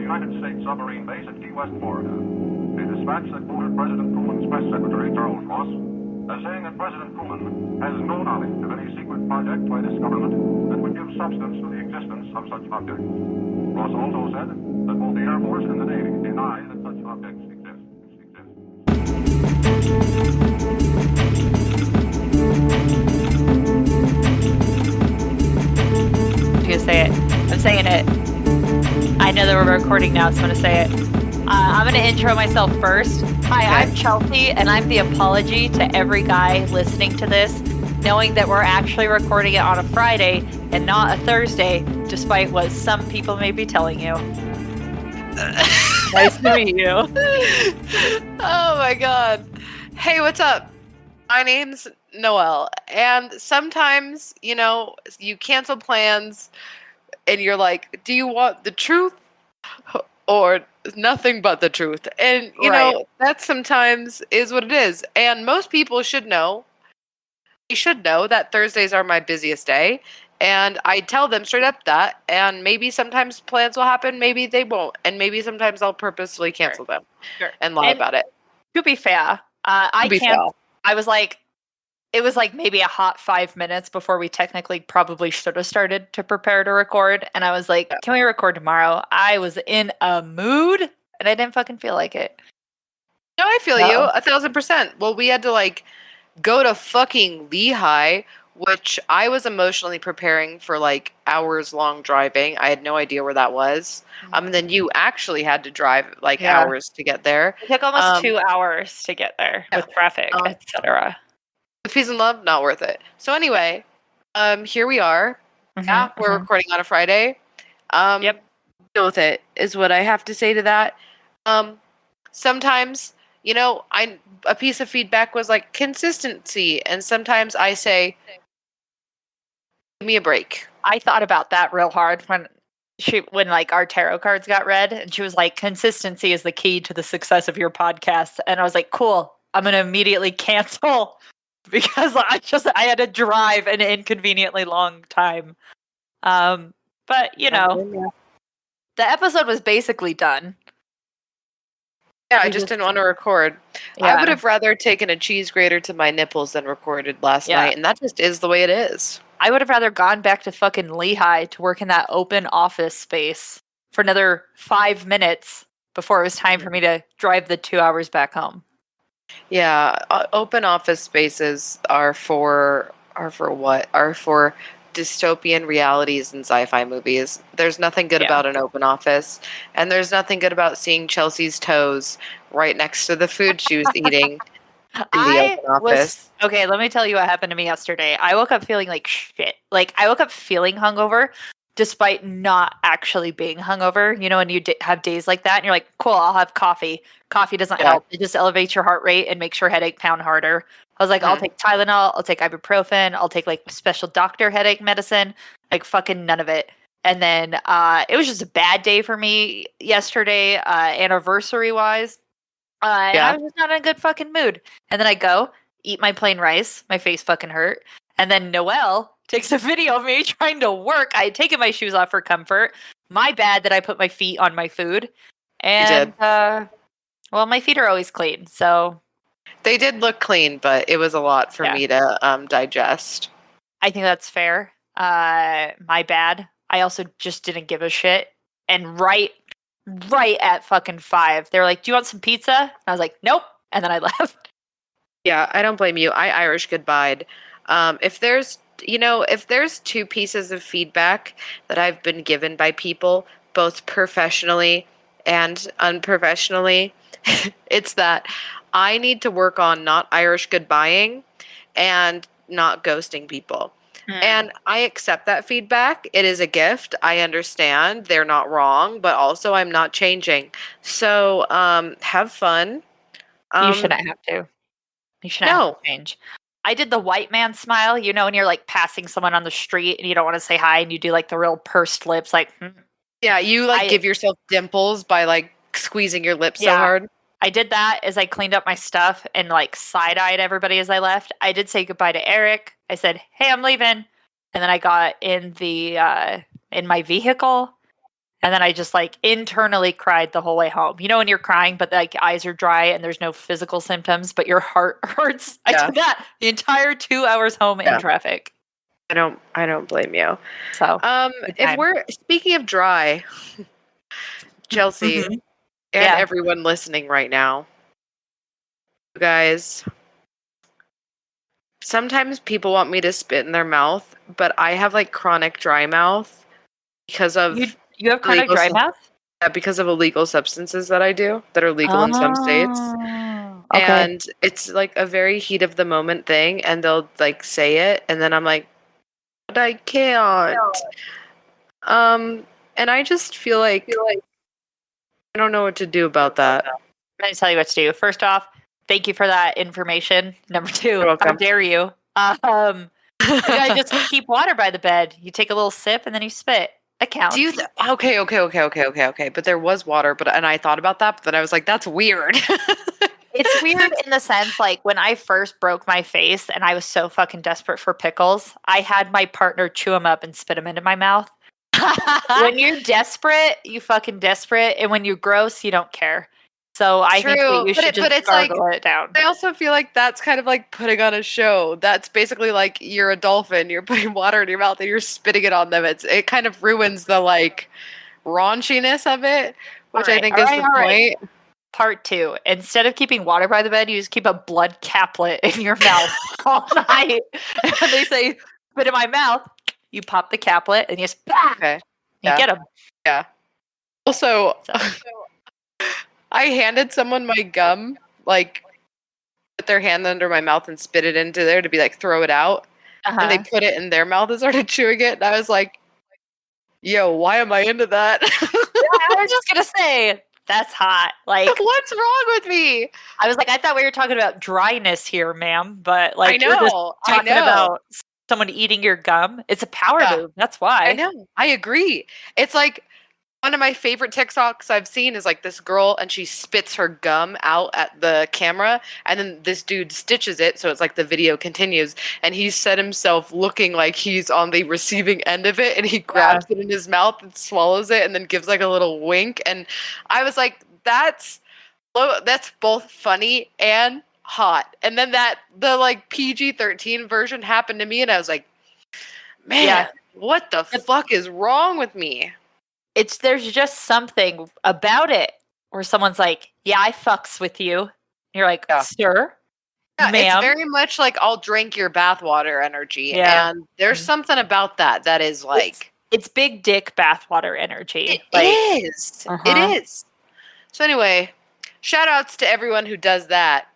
United States submarine base at Key West, Florida. A dispatch that quoted President Truman's press secretary, Charles Ross, as saying that President Truman has no knowledge of any secret project by this government that would give substance to the existence of such objects. Ross also said that both the Air Force and the Navy deny that such objects exist. I'm gonna say it. I'm saying it. I know that we're recording now, so I'm gonna say it. I'm gonna intro myself first. Hi, I'm Chelsea, and I'm the apology to every guy listening to this, knowing that we're actually recording it on a Friday and not a Thursday, despite what some people may be telling you. Nice to meet you. Oh my god. Hey, what's up? My name's Noelle, and sometimes, you cancel plans and you're like, do you want the truth or nothing but the truth? And, that sometimes is what it is. And most people should know. They should know that Thursdays are my busiest day. And I tell them straight up that. And maybe sometimes plans will happen, maybe they won't. And maybe sometimes I'll purposefully cancel them and lie about it. To be fair, I was like, it was like maybe a hot 5 minutes before we technically probably should have started to prepare to record. And I was like, Can we record tomorrow? I was in a mood and I didn't fucking feel like it. No, I feel you 1,000%. Well, we had to go to fucking Lehigh, which I was emotionally preparing for hours long driving. I had no idea where that was. And then you actually had to drive hours to get there. It took almost 2 hours to get there with traffic, etc. With peace and love, not worth it. So anyway, here we are. We're recording on a Friday. Yep. Deal with it is what I have to say to that. Sometimes, a piece of feedback was consistency, and sometimes I say, give me a break. I thought about that real hard when our tarot cards got read, and she was like, consistency is the key to the success of your podcast. And I was like, cool, I'm going to immediately cancel because I had to drive an inconveniently long time. But the episode was basically done. Yeah, I just didn't want to record. Yeah. I would have rather taken a cheese grater to my nipples than recorded last night, and that just is the way it is. I would have rather gone back to fucking Lehigh to work in that open office space for another 5 minutes before it was time for me to drive the 2 hours back home. Yeah, open office spaces are for what? Are for dystopian realities and sci-fi movies. There's nothing good about an open office, and there's nothing good about seeing Chelsea's toes right next to the food she was eating. Okay, let me tell you what happened to me yesterday. I woke up feeling like shit. I woke up feeling hungover despite not actually being hungover. When you have days like that and you're like, cool, I'll have coffee. Coffee doesn't help. It just elevates your heart rate and makes your headache pound harder. I was like, I'll take Tylenol, I'll take ibuprofen, I'll take special doctor headache medicine, fucking none of it. And then it was just a bad day for me yesterday, anniversary-wise. I was just not in a good fucking mood. And then I go, eat my plain rice. My face fucking hurt. And then Noelle takes a video of me trying to work. I had taken my shoes off for comfort. My bad that I put my feet on my food. And, my feet are always clean, so... They did look clean, but it was a lot for me to digest. I think that's fair. My bad. I also just didn't give a shit. And right at fucking 5, they were like, do you want some pizza? And I was like, nope. And then I left. Yeah, I don't blame you. I Irish goodbyed. If there's 2 pieces of feedback that I've been given by people, both professionally and unprofessionally, it's that I need to work on not Irish goodbying and not ghosting people. And I accept that feedback. It is a gift. I understand. They're not wrong, but also I'm not changing. So have fun. You shouldn't have to. You shouldn't have to change. I did the white man smile, when you're passing someone on the street and you don't want to say hi and you do the real pursed lips, Yeah, you give yourself dimples by squeezing your lips so hard. I did that as I cleaned up my stuff and side-eyed everybody as I left. I did say goodbye to Eric. I said, hey, I'm leaving. And then I got in the in my vehicle And then I just like internally cried the whole way home. You know when you're crying, but like eyes are dry and there's no physical symptoms, but your heart hurts. I Yeah. did that the entire 2 hours home in Yeah. traffic. I don't blame you. So good If time. we're speaking of dry, Chelsea Mhm. and Yeah. everyone listening right now, you guys, sometimes people want me to spit in their mouth, but I have like chronic dry mouth because of You have chronic illegal dry sub- mouth? because of illegal substances that I do that are legal in some states. Oh, okay. And it's like a very heat of the moment thing, and they'll like say it, and then I'm like, but I can't. And I just feel like I don't know what to do about that. I'm going to tell you what to do. First off, thank you for that information. Number 2, You're how welcome. dare you? You gotta just keep water by the bed. You take a little sip and then you spit. That counts. Do you? Okay. But there was water, and I thought about that, but then I was like, that's weird. It's weird in the sense, like, when I first broke my face and I was so fucking desperate for pickles, I had my partner chew them up and spit them into my mouth. When you're desperate, you fucking desperate, and when you're gross, you don't care. So I think True, that you but should but just it's like- gargle it down. I also feel like that's kind of like putting on a show. That's basically like you're a dolphin. You're putting water in your mouth and you're spitting it on them. It kind of ruins the like raunchiness of it, which I Alright, think is the alright. point. Part 2, instead of keeping water by the bed, you just keep a blood caplet in your mouth all night. And when they say, spit in my mouth, you pop the caplet and you just, bah! Okay. You Yeah. get them. Also, So. I handed someone my gum, like put their hand under my mouth and spit it into there to be like throw it out, and they put it in their mouth and started chewing it, and I was like, "Yo, why am I into that? I was just gonna say, that's hot. Like, What's wrong with me?" I was like, I thought we were talking about dryness here, ma'am, but like, I you're just know. talking about someone eating your gum. It's a power Yeah. move. That's why. I know. I agree. It's like one of my favorite TikToks I've seen is like this girl and she spits her gum out at the camera, and then this dude stitches it so it's like the video continues, and he set himself looking like he's on the receiving end of it, and he grabs it in his mouth and swallows it and then gives like a little wink, and I was like, that's both funny and hot. And then the like PG-13 version happened to me, and I was like, man, Yeah. what the fuck is wrong with me? There's just something about it where someone's like, yeah, I fucks with you. And you're like, Yeah. sir, Yeah, ma'am. it's very much like I'll drink your bathwater energy. Yeah. And there's something about that is like It's big dick bathwater energy. it is. Uh-huh. It is. So anyway, shout outs to everyone who does that.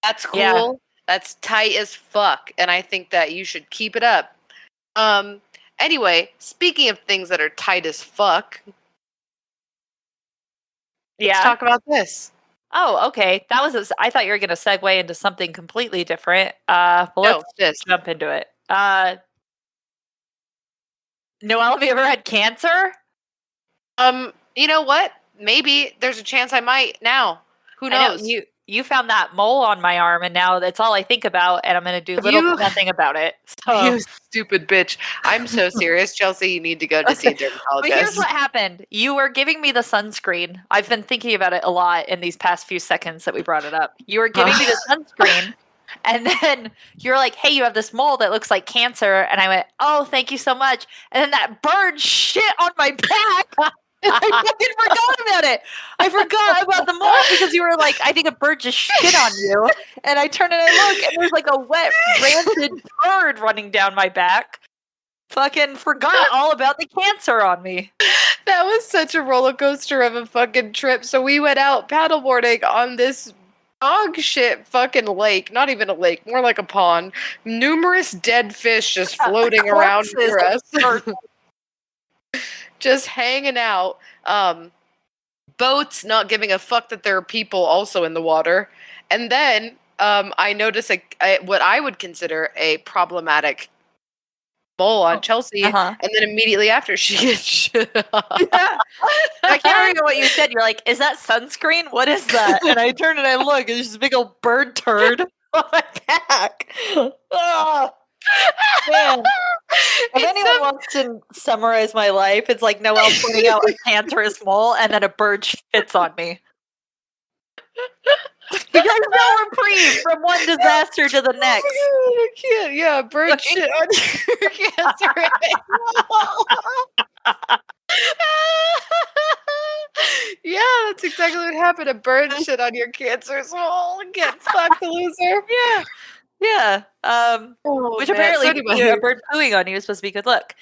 That's cool. Yeah. That's tight as fuck. And I think that you should keep it up. Anyway, speaking of things that are tight as fuck, let's talk about this. Oh, okay. That was. I thought you were going to segue into something completely different. Well, No, let's this. jump into it. Noelle, have you ever had cancer? You know what? Maybe there's a chance I might now. Who I know, knows? you found that mole on my arm, and now that's all I think about, and I'm going to do little to nothing about it. So. You stupid bitch. I'm so serious, Chelsea. You need to go to see a But dermatologist. here's what happened. You were giving me the sunscreen. I've been thinking about it a lot in these past few seconds that we brought it up. You were giving me the sunscreen, and then you're like, hey, you have this mole that looks like cancer. And I went, oh, thank you so much. And then that bird shit on my back. I fucking forgot about it. I forgot about the mole because you were like, I think a bird just shit on you. And I turn and I look, and there's like a wet, rancid bird running down my back. Fucking forgot all about the cancer on me. That was such a roller coaster of a fucking trip. So we went out paddleboarding on this dog shit fucking lake. Not even a lake, more like a pond. Numerous dead fish just floating around near us. Just hanging out. Boats not giving a fuck that there are people also in the water. And then I noticed what I would consider a problematic mole on Chelsea. Uh-huh. And then immediately after she gets shit on. Yeah. I can't remember what you said. You're like, is that sunscreen? What is that? And I turn and I look, and there's this big old bird turd on my back. Oh, Man, if It's anyone wants to summarize my life, it's like Noelle pointing out a cancerous mole and then a bird shits on me. You guys no reprieve from one disaster to the next. Oh my God, I can't. Yeah, bird Like- shit on your cancer. Yeah, that's exactly what happened. A bird shit on your cancer's hole. Get fucked, loser. Yeah. Yeah. Oh, Which man. apparently So anyway. a bird pooing on you is supposed to be good luck.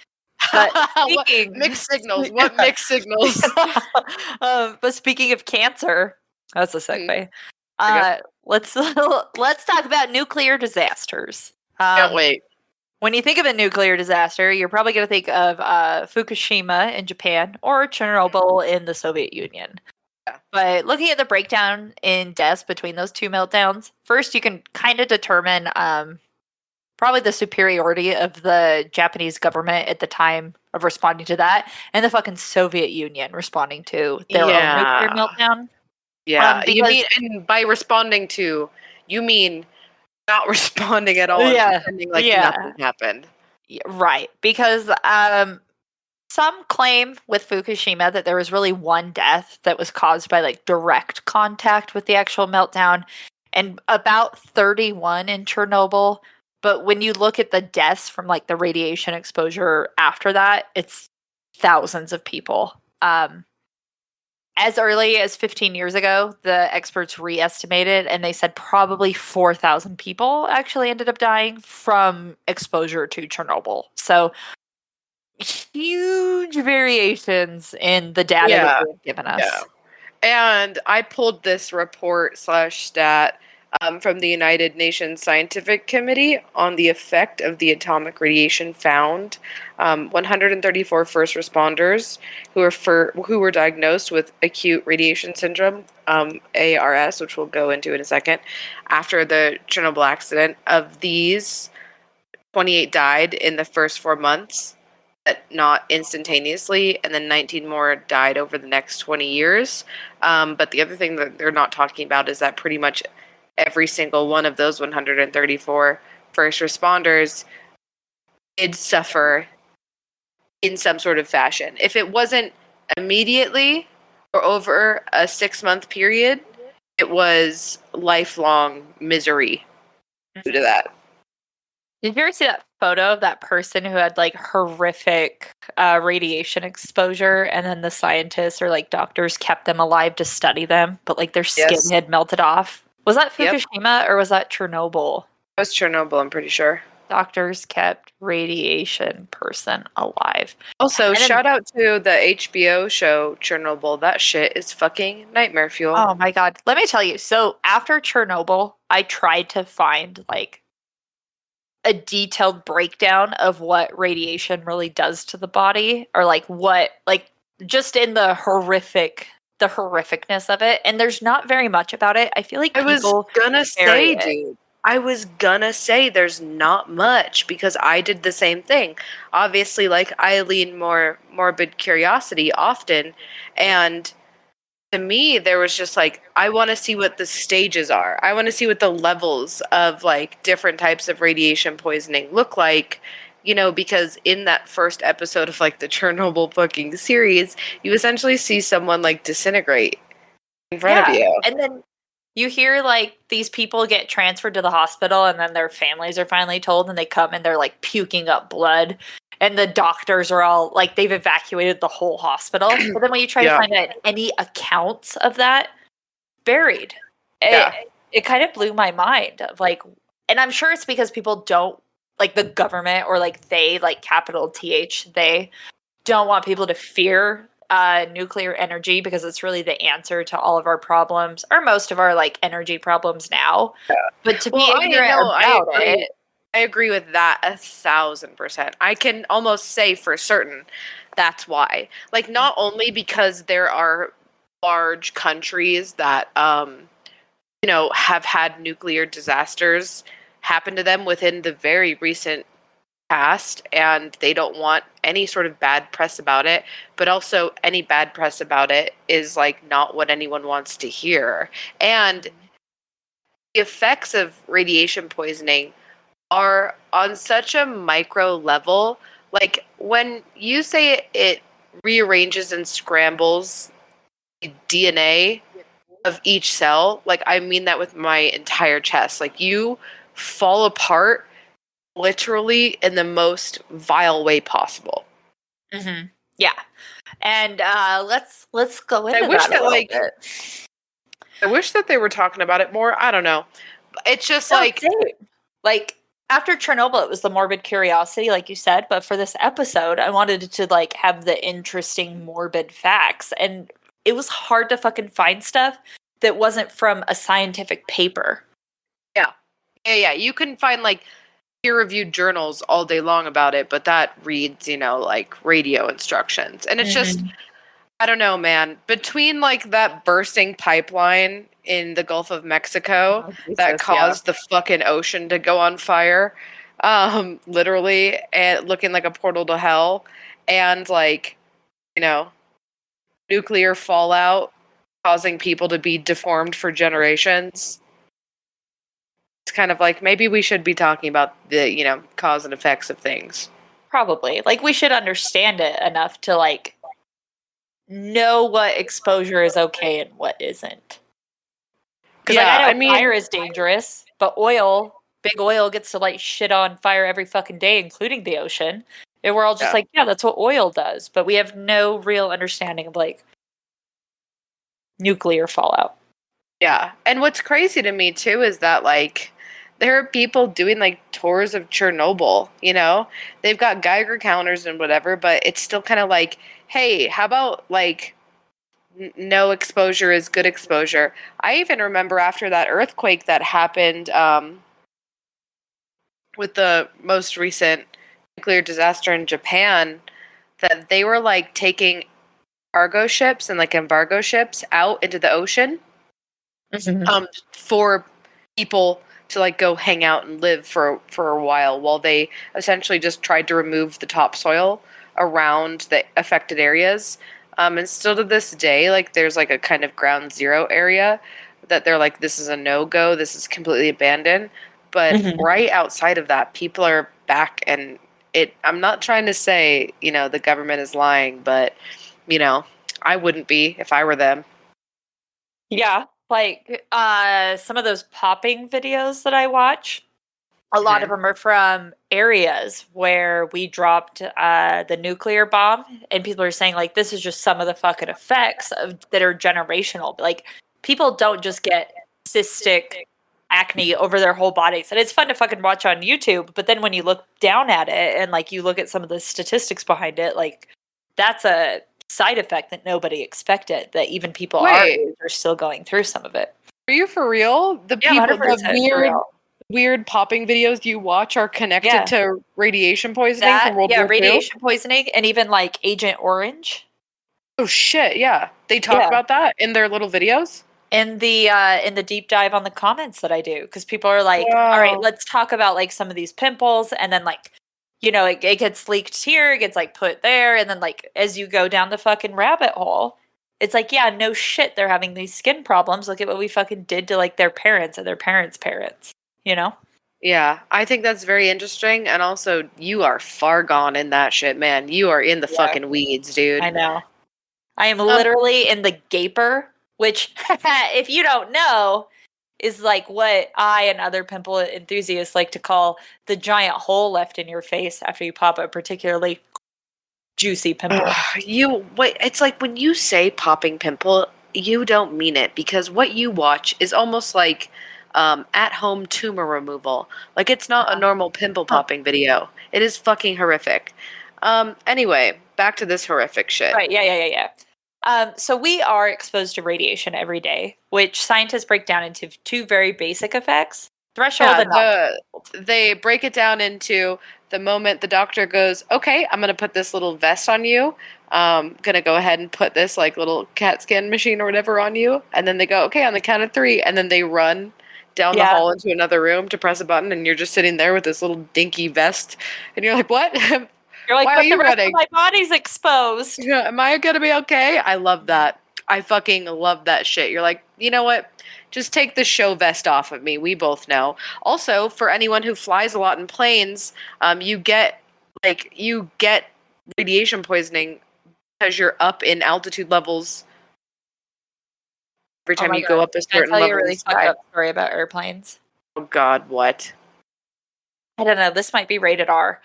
But What speaking mixed signals? What mixed signals? but speaking of cancer, that's a segue. There you Let's talk about nuclear disasters. Can't wait. When you think of a nuclear disaster, you're probably going to think of Fukushima in Japan or Chernobyl in the Soviet Union. Yeah. But looking at the breakdown in deaths between those two meltdowns, first you can kind of determine probably the superiority of the Japanese government at the time of responding to that and the fucking Soviet Union responding to their own nuclear meltdown. Yeah, you because- mean, and by responding to, you mean not responding at all, and Yeah, pretending like yeah. nothing happened. Yeah, right, because some claim with Fukushima that there was really one death that was caused by like direct contact with the actual meltdown, and about 31 in Chernobyl. But when you look at the deaths from like the radiation exposure after that, it's thousands of people. As early as 15 years ago, the experts re-estimated, and they said probably 4,000 people actually ended up dying from exposure to Chernobyl. So huge variations in the data that they've given us. Yeah. And I pulled this report / stat from the United Nations Scientific Committee on the effect of the atomic radiation found. 134 first responders who were diagnosed with acute radiation syndrome, ARS, which we'll go into in a second, after the Chernobyl accident. Of these, 28 died in the first 4 months, but not instantaneously, and then 19 more died over the next 20 years. But the other thing that they're not talking about is that pretty much every single one of those 134 first responders did suffer in some sort of fashion. If it wasn't immediately or over a 6-month period, it was lifelong misery due to that. Did you ever see that photo of that person who had like horrific radiation exposure, and then the scientists or like doctors kept them alive to study them, but like their skin Yes. had melted off? Was that Yep. Fukushima or was that Chernobyl? It was Chernobyl, I'm pretty sure. Doctors kept radiation person alive. Also, And then- shout out to the HBO show Chernobyl. That shit is fucking nightmare fuel. Oh my god. Let me tell you. So after Chernobyl, I tried to find like a detailed breakdown of what radiation really does to the body, or like what, like just in the horrificness of it. And there's not very much about it. I feel like I was people gonna say, bury it. dude. I was gonna say there's not much because I did the same thing. Obviously, like I lean more morbid curiosity often, and to me there was just like I want to see what the stages are. I want to see what the levels of like different types of radiation poisoning look like. You know, because in that first episode of like the Chernobyl fucking series, you essentially see someone like disintegrate in front of you. And then you hear like these people get transferred to the hospital, and then their families are finally told, and they come and they're like puking up blood, and the doctors are all like they've evacuated the whole hospital. But then when you try to Yeah. find out any accounts of that, buried. Yeah. It kind of blew my mind of like, and I'm sure it's because people don't like the government, or like they, like capital TH, they don't want people to fear nuclear energy because it's really the answer to all of our problems, or most of our like energy problems now. But to be ignorant about it, I agree with that 1,000%. I can almost say for certain that's why. Like, not only because there are large countries that, you know, have had nuclear disasters happen to them within the very recent past, and they don't want any sort of bad press about it, but also any bad press about it is like not what anyone wants to hear. And the effects of radiation poisoning are on such a micro level. Like when you say it rearranges and scrambles the DNA of each cell, like I mean that with my entire chest. Like you fall apart literally in the most vile way possible. Mm-hmm. Yeah, and let's go into I wish that a that little like bit. I wish that they were talking about it more. I don't know. It's just No, like same. Like after Chernobyl, it was the morbid curiosity, like you said. But for this episode, I wanted to like have the interesting morbid facts, and it was hard to fucking find stuff that wasn't from a scientific paper. yeah. You can find like peer-reviewed journals all day long about it, but that reads, like radio instructions, and it's just I don't know, man. Between like that bursting pipeline in the Gulf of Mexico Oh, that Jesus, caused the fucking ocean to go on fire, literally, and looking like a portal to hell, and like, you know, nuclear fallout causing people to be deformed for generations. It's kind of like maybe we should be talking about the, cause and effects of things. Probably. Like we should understand it enough to like know what exposure is okay and what isn't. Because Yeah, like I I know mean, fire is dangerous, but big oil gets to light shit on fire every fucking day, including the ocean. And we're all just Yeah. like, yeah, that's what oil does. But we have no real understanding of like nuclear fallout. yeah. And what's crazy to me too is that like there are people doing like tours of Chernobyl, They've got Geiger counters and whatever, but it's still kind of like, hey, how about like no exposure is good exposure. I even remember after that earthquake that happened with the most recent nuclear disaster in Japan, that they were like taking cargo ships and like embargo ships out into the ocean for people to like go hang out and live for a while they essentially just tried to remove the topsoil around the affected areas. And still to this day, like there's like a kind of ground zero area that they're like, this is a no-go, this is completely abandoned. But right outside of that, people are back, and I'm not trying to say, the government is lying, but I wouldn't be if I were them. Yeah. Like some of those popping videos that I watch, a lot of them are from areas where we dropped the nuclear bomb, and people are saying like this is just some of the fucking effects that are generational. Like people don't just get cystic acne over their whole bodies, and it's fun to fucking watch on YouTube. But then when you look down at it and like you look at some of the statistics behind it, like that's a side effect that nobody expected. That even people our Wait. age are still going through some of it. Are you for real? The Yeah, people, 100% for real. weird popping videos you watch are connected Yeah. to radiation poisoning from World War II? Radiation poisoning, and even like Agent Orange. Oh shit! Yeah, they talk Yeah. about that in their little videos. In the deep dive on the comments that I do, because people are like, all right, Wow. let's talk about like some of these pimples, and then like, it gets leaked here, it gets like put there, and then like as you go down the fucking rabbit hole, it's like, yeah, no shit, they're having these skin problems. Look at what we fucking did to like their parents and their parents' parents, Yeah, I think that's very interesting, and also you are far gone in that shit, man. You are in the Yeah. fucking weeds, dude. I know. I am literally in the gaper, which, if you don't know, is like what I and other pimple enthusiasts like to call the giant hole left in your face after you pop a particularly juicy pimple. It's like when you say popping pimple, you don't mean it, because what you watch is almost like at-home tumor removal. Like it's not a normal pimple popping video. It is fucking horrific. Anyway, back to this horrific shit. Right, yeah. So we are exposed to radiation every day, which scientists break down into two very basic effects. Threshold and not. They break it down into the moment the doctor goes, okay, I'm going to put this little vest on you. Going to go ahead and put this like little CAT scan machine or whatever on you. And then they go, okay, on the count of 3. And then they run down the hall into another room to press a button. And you're just sitting there with this little dinky vest. And you're like, what? You're like, why but are you the rest running? of my body's exposed. Yeah, am I going to be okay? I love that. I fucking love that shit. You're like, you know what? Just take the show vest off of me. We both know. Also, for anyone who flies a lot in planes, you get radiation poisoning because you're up in altitude levels every time my you go God. up a Can I certain tell you level a in really the fucked sky. up story about airplanes? Oh God, what? I don't know. This might be rated R.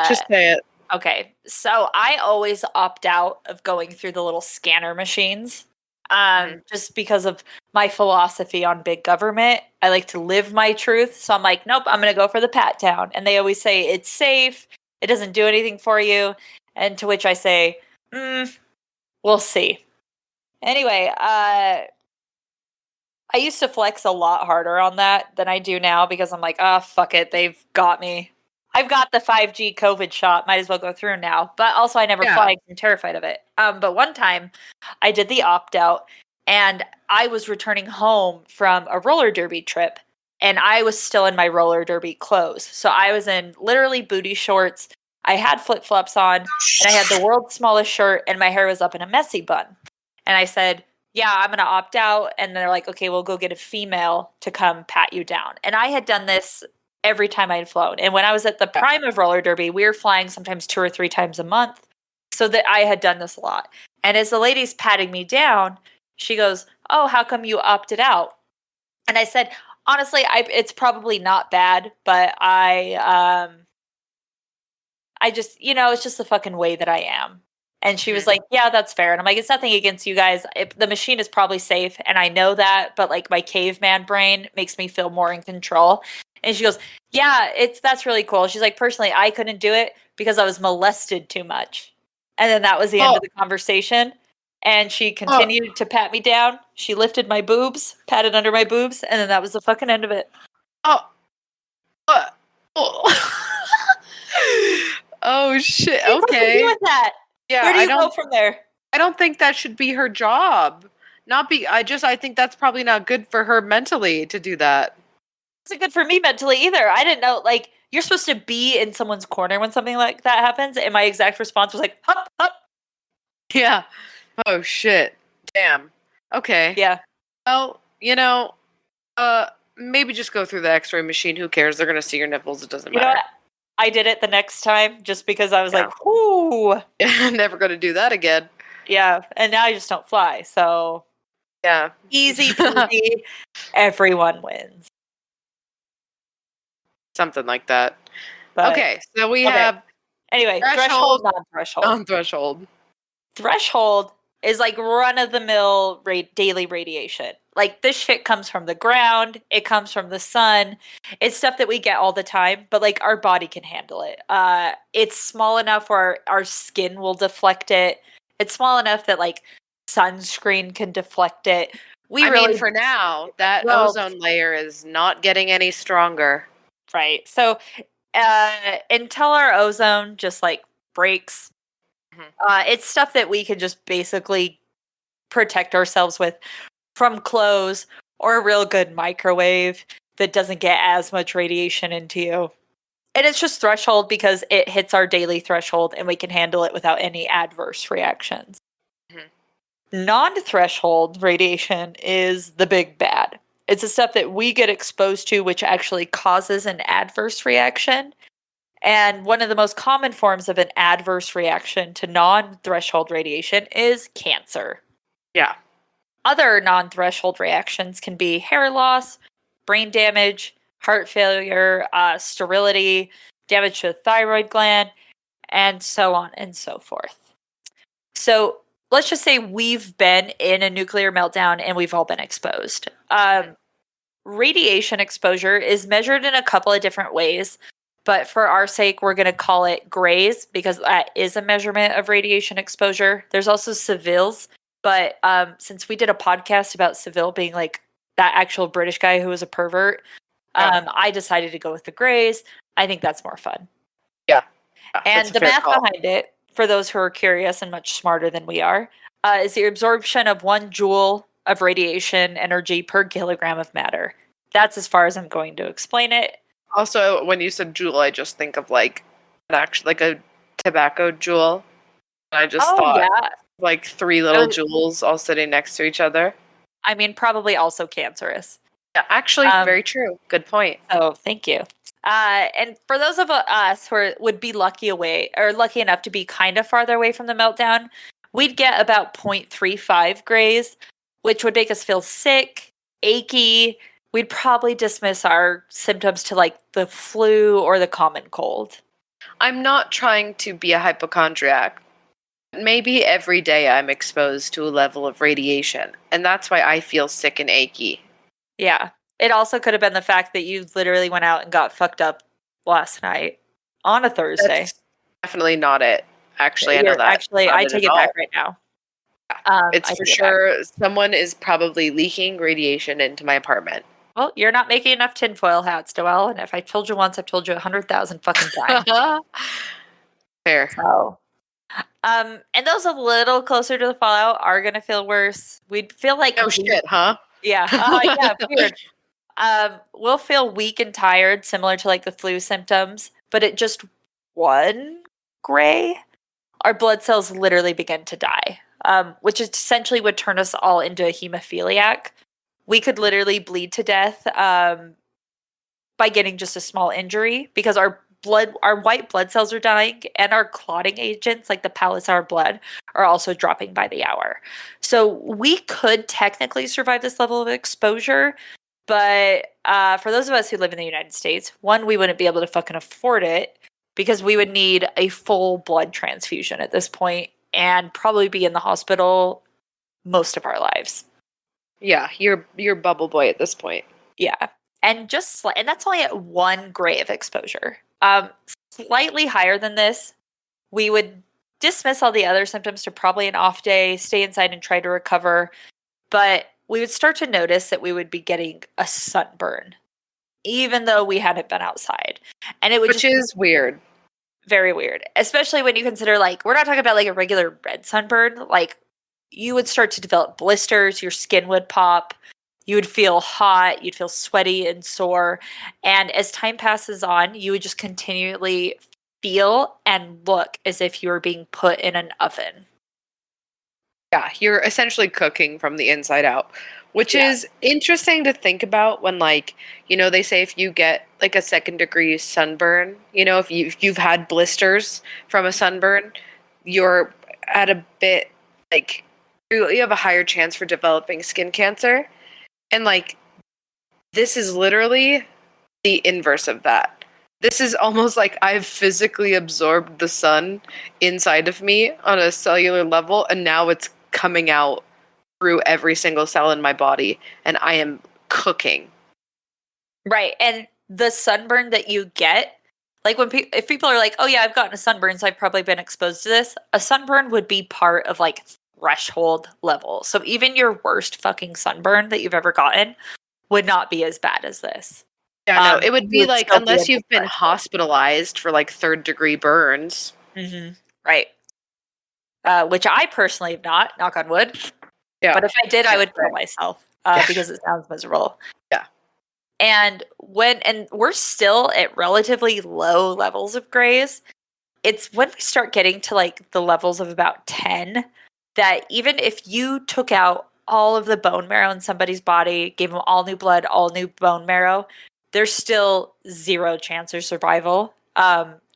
Just say it. Okay, so I always opt out of going through the little scanner machines, just because of my philosophy on big government. I like to live my truth, so I'm like, nope, I'm gonna go for the pat down. And they always say it's safe, it doesn't do anything for you, and to which I say, we'll see. Anyway, I used to flex a lot harder on that than I do now because I'm like, fuck it, they've got me. I've got the 5G COVID shot. Might as well go through now. But also, I never fly. I'm terrified of it. But one time, I did the opt out, and I was returning home from a roller derby trip, and I was still in my roller derby clothes. So I was in literally booty shorts. I had flip flops on, and I had the world's smallest shirt, and my hair was up in a messy bun. And I said, yeah, I'm going to opt out. And they're like, okay, we'll go get a female to come pat you down. And I had done this every time I had flown. And when I was at the prime of roller derby, we were flying sometimes 2 or 3 times a month. So that I had done this a lot. And as the lady's patting me down, she goes, oh, how come you opted out? And I said, honestly, it's probably not bad, but I just, it's just the fucking way that I am. And she was like, yeah, that's fair. And I'm like, it's nothing against you guys. The machine is probably safe. And I know that, but like my caveman brain makes me feel more in control. And she goes, yeah, that's really cool. She's like, personally, I couldn't do it because I was molested too much. And then that was the end of the conversation. And she continued to pat me down. She lifted my boobs, patted under my boobs. And then that was the fucking end of it. Oh shit. What do you do with that? Yeah, where do you go from there? I don't think that should be her job. I think that's probably not good for her mentally to do that. It's not good for me mentally either. I didn't know, like, you're supposed to be in someone's corner when something like that happens. And my exact response was like, hup, hup. Yeah. Oh shit. Damn. Okay. Yeah. Well, maybe just go through the x-ray machine. Who cares? They're going to see your nipples. It doesn't matter. Know what? I did it the next time just because I was like, whoo. I'm never going to do that again. Yeah. And now I just don't fly. So, yeah. Easy peasy. Everyone wins. Something like that. But, okay. So we have. Anyway, threshold, non-threshold. Non-threshold. Threshold is like run-of-the-mill daily radiation. Like, this shit comes from the ground. It comes from the sun. It's stuff that we get all the time, but like our body can handle it. It's small enough where our skin will deflect it. It's small enough that like sunscreen can deflect it. For now, that ozone layer is not getting any stronger. Right. So until our ozone just like breaks, it's stuff that we can just basically protect ourselves with from clothes or a real good microwave that doesn't get as much radiation into you. And it's just threshold because it hits our daily threshold and we can handle it without any adverse reactions. Non-threshold radiation is the big bad. It's the stuff that we get exposed to which actually causes an adverse reaction. And one of the most common forms of an adverse reaction to non-threshold radiation is cancer. Yeah. Other non-threshold reactions can be hair loss, brain damage, heart failure, sterility, damage to the thyroid gland, and so on and so forth. So let's just say we've been in a nuclear meltdown and we've all been exposed. Radiation exposure is measured in a couple of different ways, but for our sake, we're going to call it grays because that is a measurement of radiation exposure. There's also civils, but since we did a podcast about Seville being like that actual British guy who was a pervert, I decided to go with the grays. I think that's more fun. Yeah. And the math behind it, for those who are curious and much smarter than we are, is the absorption of 1 joule of radiation energy per kilogram of matter. That's as far as I'm going to explain it. Also, when you said joule, I just think of like a tobacco joule. I just thought, Like 3 little jewels all sitting next to each other. I mean, probably also cancerous. Yeah, actually, very true. Good point. Oh, thank you. And for those of us who would be lucky enough to be kind of farther away from the meltdown, we'd get about 0.35 grays, which would make us feel sick, achy. We'd probably dismiss our symptoms to like the flu or the common cold. I'm not trying to be a hypochondriac. Maybe every day I'm exposed to a level of radiation, and that's why I feel sick and achy. Yeah. It also could have been the fact that you literally went out and got fucked up last night on a Thursday. That's definitely not it. Actually, I know that. Actually, I take it back right now. It's for sure someone is probably leaking radiation into my apartment. Well, you're not making enough tinfoil hats, Noelle, and if I told you once, I've told you 100,000 fucking times. Fair. So, and those a little closer to the fallout are gonna feel worse. We'd feel like oh shit, huh? Yeah, yeah, weird. We'll feel weak and tired, similar to like the flu symptoms, but at just 1 gray, our blood cells literally begin to die, which essentially would turn us all into a hemophiliac. We could literally bleed to death by getting just a small injury because our white blood cells are dying, and our clotting agents, like the Palisar blood, are also dropping by the hour. So we could technically survive this level of exposure, but for those of us who live in the United States, one, we wouldn't be able to fucking afford it because we would need a full blood transfusion at this point and probably be in the hospital most of our lives. Yeah, you're bubble boy at this point. Yeah. And and that's only at 1 gray of exposure. Slightly higher than this, we would dismiss all the other symptoms to probably an off day, stay inside and try to recover. But we would start to notice that we would be getting a sunburn, even though we hadn't been outside. And it would Which is weird. Very weird. Especially when you consider, like, we're not talking about like a regular red sunburn. Like, you would start to develop blisters, your skin would pop. You would feel hot, you'd feel sweaty and sore. And as time passes on, you would just continually feel and look as if you were being put in an oven. Yeah, you're essentially cooking from the inside out, which is interesting to think about when, like, you know, they say if you get like a 2nd degree sunburn, you know, if you've had blisters from a sunburn, you're at a bit like you have a higher chance for developing skin cancer. And, like, this is literally the inverse of that. This is almost like I've physically absorbed the sun inside of me on a cellular level, and now it's coming out through every single cell in my body, and I am cooking. Right. And the sunburn that you get, like if people are like, oh yeah, I've gotten a sunburn, so I've probably been exposed to this, a sunburn would be part of like threshold level. So even your worst fucking sunburn that you've ever gotten would not be as bad as this. Yeah, no, it would be like, unless you've been hospitalized for like 3rd degree burns. Mm-hmm. Right. Which I personally have not, knock on wood. Yeah. But if I did, I would kill myself because it sounds miserable. Yeah. And we're still at relatively low levels of grays. It's when we start getting to like the levels of about 10 that even if you took out all of the bone marrow in somebody's body, gave them all new blood, all new bone marrow, there's still 0 chance of survival.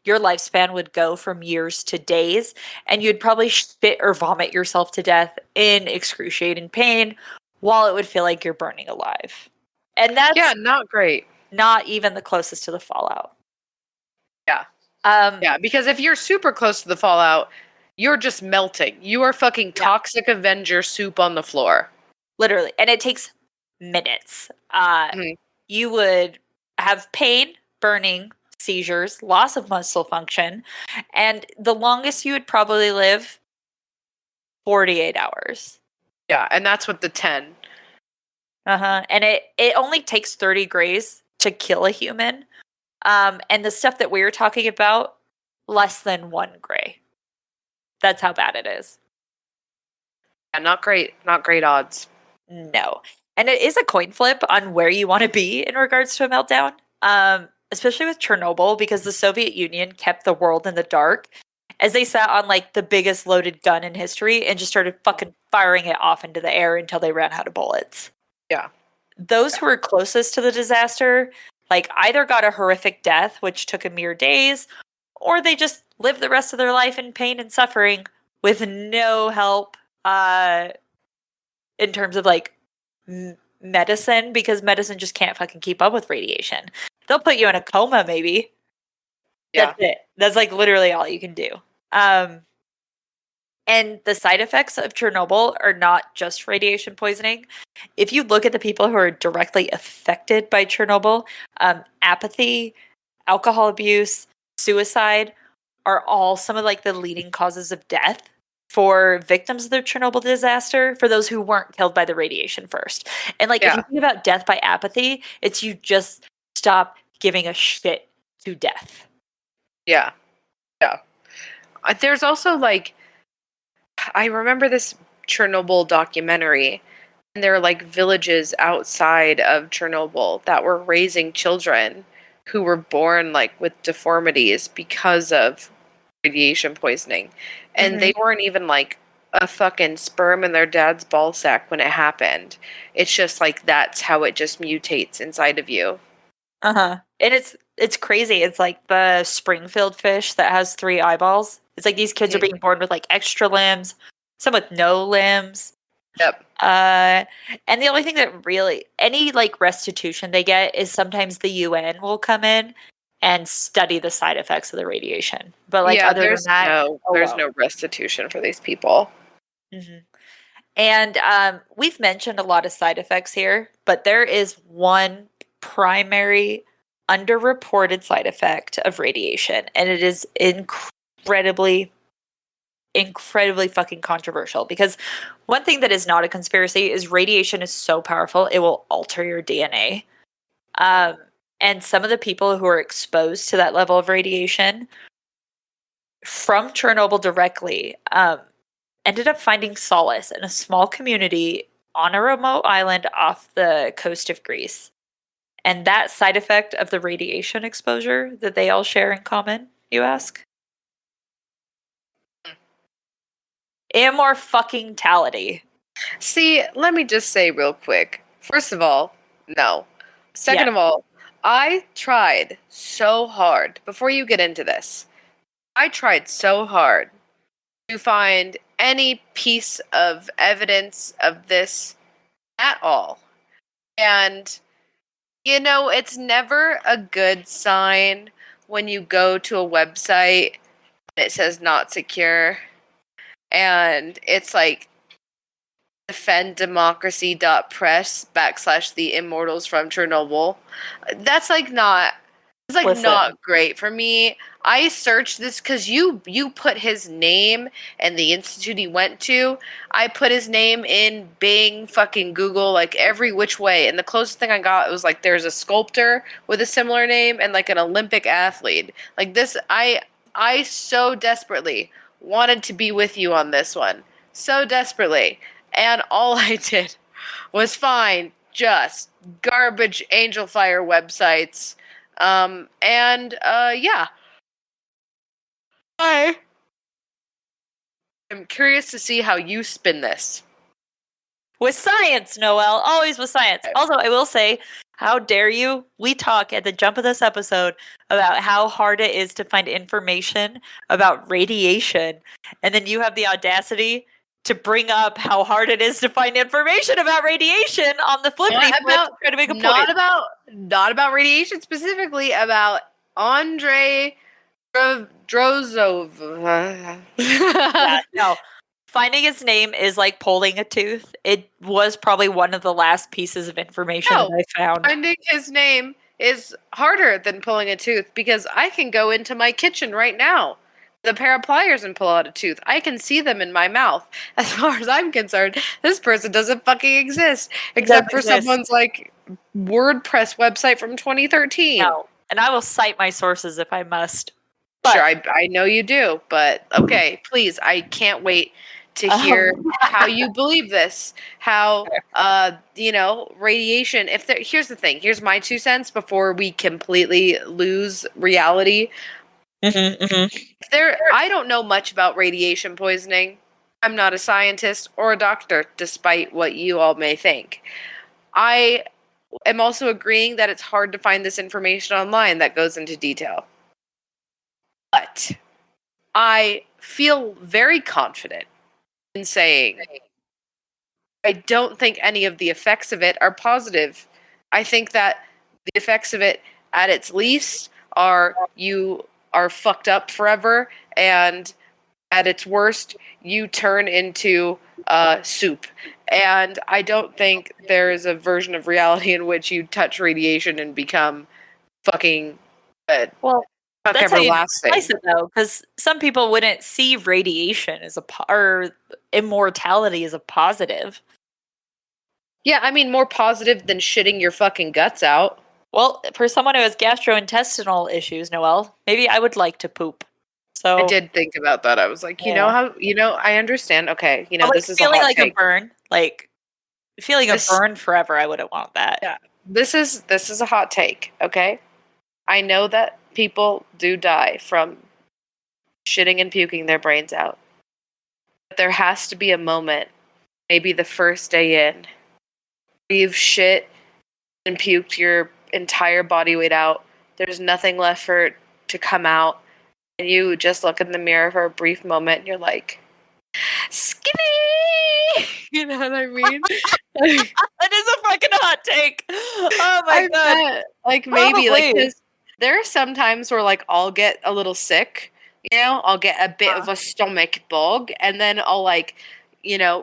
Your lifespan would go from years to days, and you'd probably spit or vomit yourself to death in excruciating pain while it would feel like you're burning alive. And that's not great. Not even the closest to the fallout. Yeah. Yeah, because if you're super close to the fallout, you're just melting. You are fucking toxic Avenger soup on the floor. Literally. And it takes minutes. You would have pain, burning, seizures, loss of muscle function, and the longest you would probably live, 48 hours. Yeah, and that's with the 10. And it only takes 30 grays to kill a human. And the stuff that we were talking about, less than 1 gray. That's how bad it is. Yeah, not great. Not great odds. No. And it is a coin flip on where you want to be in regards to a meltdown. Especially with Chernobyl, because the Soviet Union kept the world in the dark. as they sat on like the biggest loaded gun in history and just started fucking firing it off into the air until they ran out of bullets. Yeah. Those who were closest to the disaster, like either got a horrific death, which took a mere days, or they just lived the rest of their life in pain and suffering with no help in terms of like medicine, because medicine just can't fucking keep up with radiation. They'll put you in a coma, maybe. Yeah. That's it. That's like literally all you can do. And the side effects of Chernobyl are not just radiation poisoning. If you look at the people who are directly affected by Chernobyl, apathy, alcohol abuse, suicide are all some of like the leading causes of death for victims of the Chernobyl disaster, for those who weren't killed by the radiation first. And like if you think about death by apathy, it's you just stop giving a shit to death. Yeah. Yeah. There's also like, I remember this Chernobyl documentary, and there are like villages outside of Chernobyl that were raising children who were born like with deformities because of radiation poisoning. And they weren't even like a fucking sperm in their dad's ball sack when it happened. It's just like that's how it just mutates inside of you. And it's crazy. It's like the Springfield fish that has 3 eyeballs. It's like these kids are being born with like extra limbs, some with no limbs. Yep. And the only thing that really any like restitution they get is sometimes the UN will come in and study the side effects of the radiation. But like other than that, there's no restitution for these people. And we've mentioned a lot of side effects here, but there is one primary underreported side effect of radiation, and it is incredibly fucking controversial, because one thing that is not a conspiracy is radiation is so powerful it will alter your DNA. And some of the people who are exposed to that level of radiation from Chernobyl directly ended up finding solace in a small community on a remote island off the coast of Greece. And that side effect of the radiation exposure that they all share in common, you ask? Immortality. See, let me just say real quick. First of all, no. Second of all, I tried so hard, before you get into this, I tried so hard to find any piece of evidence of this at all. And, you know, it's never a good sign when you go to a website and it says not secure. And it's like defenddemocracy.press/the immortals from Chernobyl. That's like not, it's like not great for me. I searched this because you put his name and the institute he went to. I put his name in Bing, fucking Google, like every which way. And the closest thing I got was like there's a sculptor with a similar name and like an Olympic athlete. Like this, I so desperately wanted to be with you on this one. So desperately. And all I did was find just garbage Angel Fire websites. Yeah. I am curious to see how you spin this. With science, Noelle. Always with science. Also, I will say, how dare you? We talk at the jump of this episode about how hard it is to find information about radiation. And then you have the audacity to bring up how hard it is to find information about radiation on the flippity flip, trying to make a point. Not about radiation specifically, about Andrei Drozov. No. Finding his name is like pulling a tooth. It was probably one of the last pieces of information that I found. Finding his name is harder than pulling a tooth, because I can go into my kitchen right now with a pair of pliers and pull out a tooth. I can see them in my mouth. As far as I'm concerned, this person doesn't fucking exist, except for someone's like WordPress website from 2013. No, and I will cite my sources if I must. But, sure, I know you do, but okay, please, I can't wait to hear how you believe this. How, radiation. Here's the thing. Here's my 2 cents before we completely lose reality. I don't know much about radiation poisoning. I'm not a scientist or a doctor, despite what you all may think. I am also agreeing that it's hard to find this information online that goes into detail. But I feel very confident in saying I don't think any of the effects of it are positive. I think that the effects of it, at its least, are you are fucked up forever, and at its worst, you turn into soup. And I don't think there is a version of reality in which you touch radiation and become fucking Well, fuck that's how you everlasting. slice it, though, because some people wouldn't see radiation as or immortality as a positive. Yeah, I mean, more positive than shitting your fucking guts out. Well, for someone who has gastrointestinal issues, Noelle, maybe I would like to poop. So I did think about that. I was like, you know how, I understand. Okay, but, like, this is a feeling hot like take. a burn, like feeling This- a burn forever. I wouldn't want that. Yeah. This is a hot take, okay? I know that people do die from shitting and puking their brains out. But there has to be a moment, maybe the first day in, where you've shit and puked your entire body weight out. There's nothing left for it to come out. And you just look in the mirror for a brief moment and you're like, skinny! You know what I mean? That is a fucking hot take. Oh my god. Bet. Like maybe Probably. like 'cause there are some times where like I'll get a little sick, I'll get a bit of a stomach bug, and then I'll like,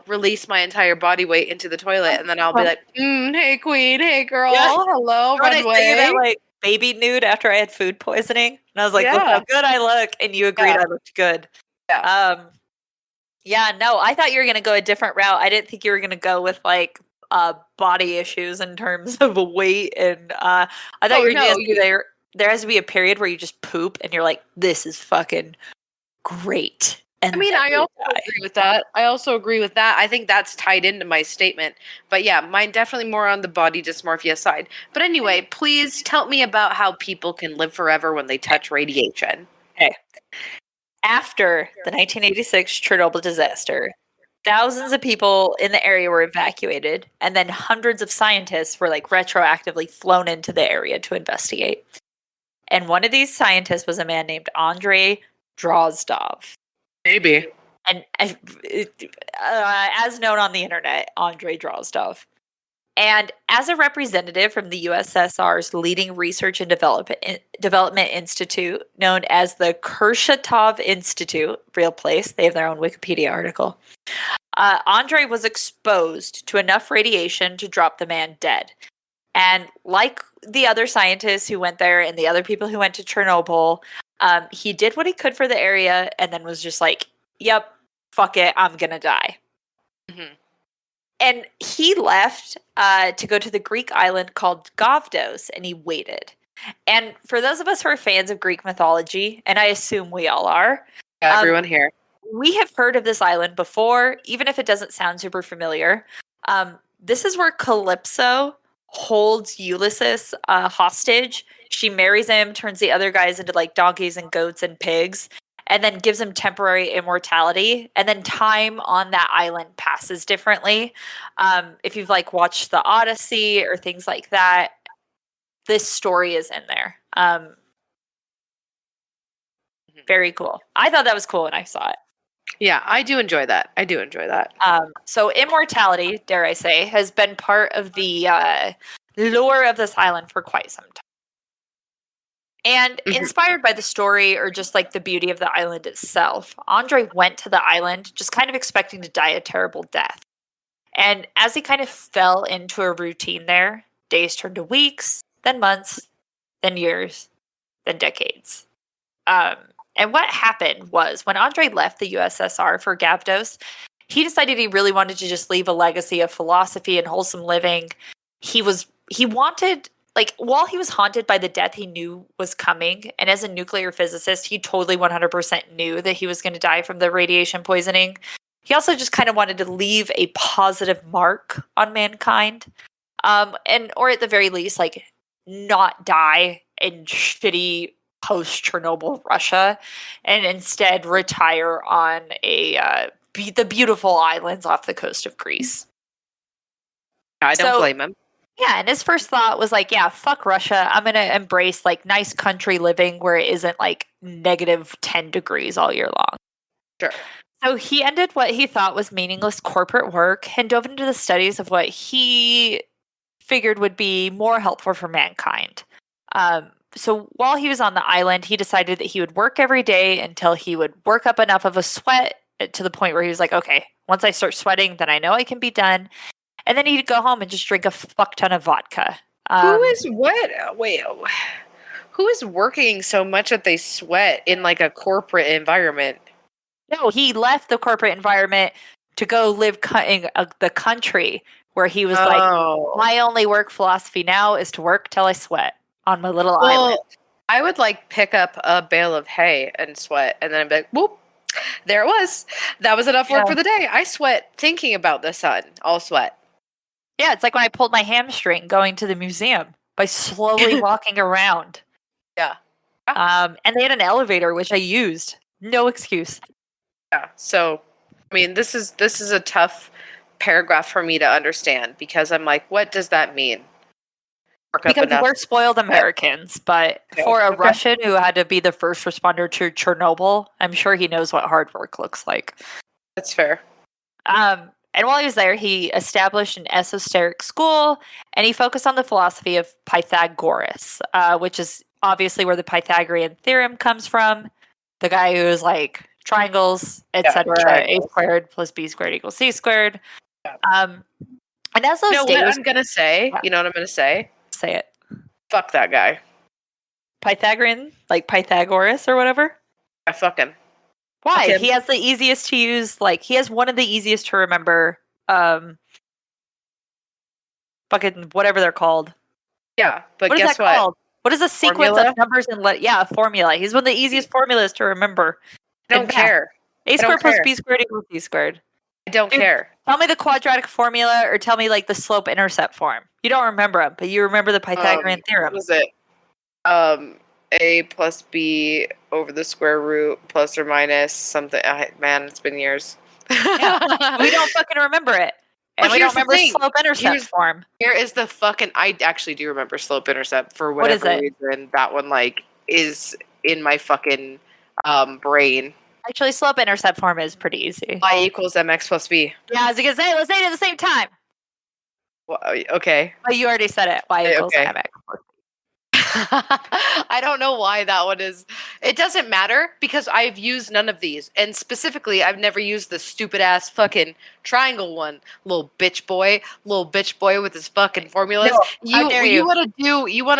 release my entire body weight into the toilet, and then I'll be like, hey queen, hey girl, Yeah. hello, When I runway. sent you that like baby nude after I had food poisoning, and I was like, look Yeah. how good I look, and you agreed I looked good. Yeah. Yeah, no, I thought you were gonna go a different route. I didn't think you were gonna go with like body issues in terms of weight, and I thought you were gonna say there has to be a period where you just poop and you're like, this is fucking great. And I mean, I also agree with that. I think that's tied into my statement. But yeah, mine definitely more on the body dysmorphia side. But anyway, please tell me about how people can live forever when they touch radiation. Okay. After the 1986 Chernobyl disaster, thousands of people in the area were evacuated, and then hundreds of scientists were like retroactively flown into the area to investigate. And one of these scientists was a man named Andrei Drozdov. Maybe. And as known on the internet, Andrei Drozdov. And as a representative from the USSR's leading research and development institute, known as the Kurchatov Institute, real place, they have their own Wikipedia article, Andrei was exposed to enough radiation to drop the man dead. And like the other scientists who went there and the other people who went to Chernobyl, he did what he could for the area and then was just like, yep, fuck it, I'm going to die. Mm-hmm. And he left to go to the Greek island called Gavdos, and he waited. And for those of us who are fans of Greek mythology, and I assume we all are, everyone here, we have heard of this island before, even if it doesn't sound super familiar. This is where Calypso holds Ulysses hostage. She marries him, turns the other guys into like donkeys and goats and pigs, and then gives him temporary immortality. And then time on that island passes differently. If you've like watched the Odyssey or things like that, this story is in there. Very cool. I thought that was cool when I saw it. Yeah, I do enjoy that. So immortality, dare I say, has been part of the lore of this island for quite some time. And inspired by the story or just like the beauty of the island itself, Andrei went to the island just kind of expecting to die a terrible death. And as he kind of fell into a routine there, days turned to weeks, then months, then years, then decades. And what happened was when Andrei left the USSR for Gavdos, he decided he really wanted to just leave a legacy of philosophy and wholesome living. He wanted, like, while he was haunted by the death he knew was coming, and as a nuclear physicist, he totally 100% knew that he was going to die from the radiation poisoning. He also just kind of wanted to leave a positive mark on mankind, or at the very least, like, not die in shitty post-Chernobyl Russia, and instead retire on the beautiful islands off the coast of Greece. I don't So- blame him. Yeah, and his first thought was like, yeah, fuck Russia. I'm going to embrace like nice country living where it isn't like negative 10 degrees all year long. Sure. So he ended what he thought was meaningless corporate work and dove into the studies of what he figured would be more helpful for mankind. So while he was on the island, he decided that he would work every day until he would work up enough of a sweat to the point where he was like, okay, once I start sweating, then I know I can be done. And then he'd go home and just drink a fuck ton of vodka. Who is what? Wait, who is working so much that they sweat in like a corporate environment? No, he left the corporate environment to go live in the country where he was like, my only work philosophy now is to work till I sweat on my little island. I would like pick up a bale of hay and sweat, and then I'd be like, whoop, there it was. That was enough work for the day. I sweat thinking about the sun. I'll sweat. Yeah, it's like when I pulled my hamstring going to the museum by slowly walking around. Yeah. And they had an elevator, which I used. No excuse. Yeah. So, I mean, this is a tough paragraph for me to understand because I'm like, what does that mean? Because we're spoiled Americans, but for a Russian who had to be the first responder to Chernobyl, I'm sure he knows what hard work looks like. That's fair. And while he was there, he established an esoteric school, and he focused on the philosophy of Pythagoras, which is obviously where the Pythagorean theorem comes from. The guy who was like triangles, etc. A squared plus b squared equals c squared. Yeah. And as those what I'm gonna say? You know what I'm gonna say? Say it. Fuck that guy. Pythagorean, like Pythagoras or whatever. I fuck him. Why? Okay. He has the easiest to use, like, he has one of the easiest to remember, fucking whatever they're called. Yeah, but guess what? Called? What is a sequence of numbers and a formula? He's one of the easiest formulas to remember. I don't care. A squared plus b squared equals c squared. I don't care. Tell me the quadratic formula or tell me, like, the slope-intercept form. You don't remember them, but you remember the Pythagorean theorem. What was it? A plus b over the square root plus or minus something. Man, it's been years. Yeah. We don't fucking remember it. And we don't remember slope-intercept form. Here is the fucking... I actually do remember slope-intercept for whatever reason. That one, like, is in my fucking brain. Actually, slope-intercept form is pretty easy. Y equals mx plus b. Yeah, I was going to say, let's say it at the same time. Well, okay. Oh, you already said it. Y equals mx plus b. I don't know why that one is. It doesn't matter because I've used none of these, and specifically, I've never used the stupid ass fucking triangle one. Little bitch boy with his fucking formulas. No, you want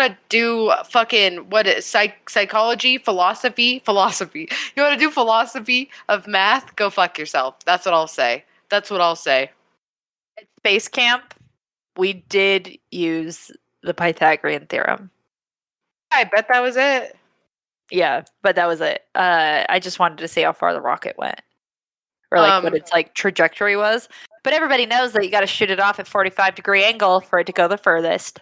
to do fucking what is psychology, philosophy. You want to do philosophy of math? Go fuck yourself. That's what I'll say. At Space Camp, we did use the Pythagorean theorem. I bet that was it. Yeah, but that was it. I just wanted to see how far the rocket went. Or like what its like trajectory was. But everybody knows that you got to shoot it off at 45-degree angle for it to go the furthest.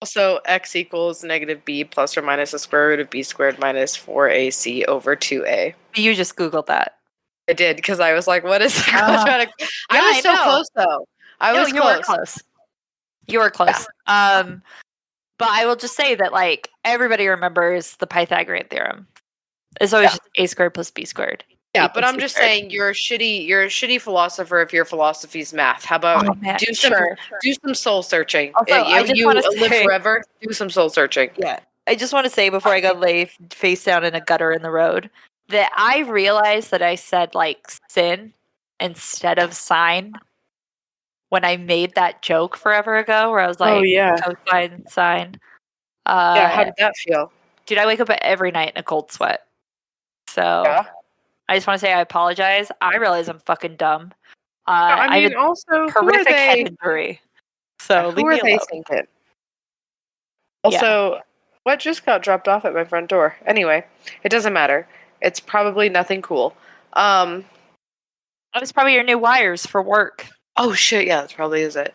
Also, x equals negative b plus or minus the square root of b squared minus 4ac over 2a. You just Googled that. I did, because I was like, what is quadratic? I was so close, though. You were close. You were close. Yeah. But I will just say that, like, everybody remembers the Pythagorean theorem. It's always just a squared plus b squared. Yeah, but I'm just saying you're a shitty philosopher if your philosophy's math. How about do some soul searching? Also, you live forever. Do some soul searching. Yeah. I just want to say before I go lay face down in a gutter in the road that I realized that I said like sin instead of sign when I made that joke forever ago where I was like, cosine, sine. How did that feel? Dude, I wake up every night in a cold sweat. So I just want to say I apologize. I realize I'm fucking dumb. I mean, also, horrific head injury. So who are they thinking? Also, what just got dropped off at my front door? Anyway, it doesn't matter. It's probably nothing cool. That was probably your new wires for work. Oh shit, yeah, that probably is it.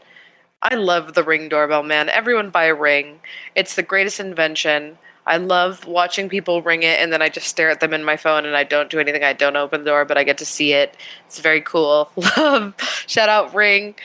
I love the Ring doorbell, man. Everyone buy a Ring. It's the greatest invention. I love watching people ring it, and then I just stare at them in my phone, and I don't do anything. I don't open the door, but I get to see it. It's very cool. Love. Shout out Ring.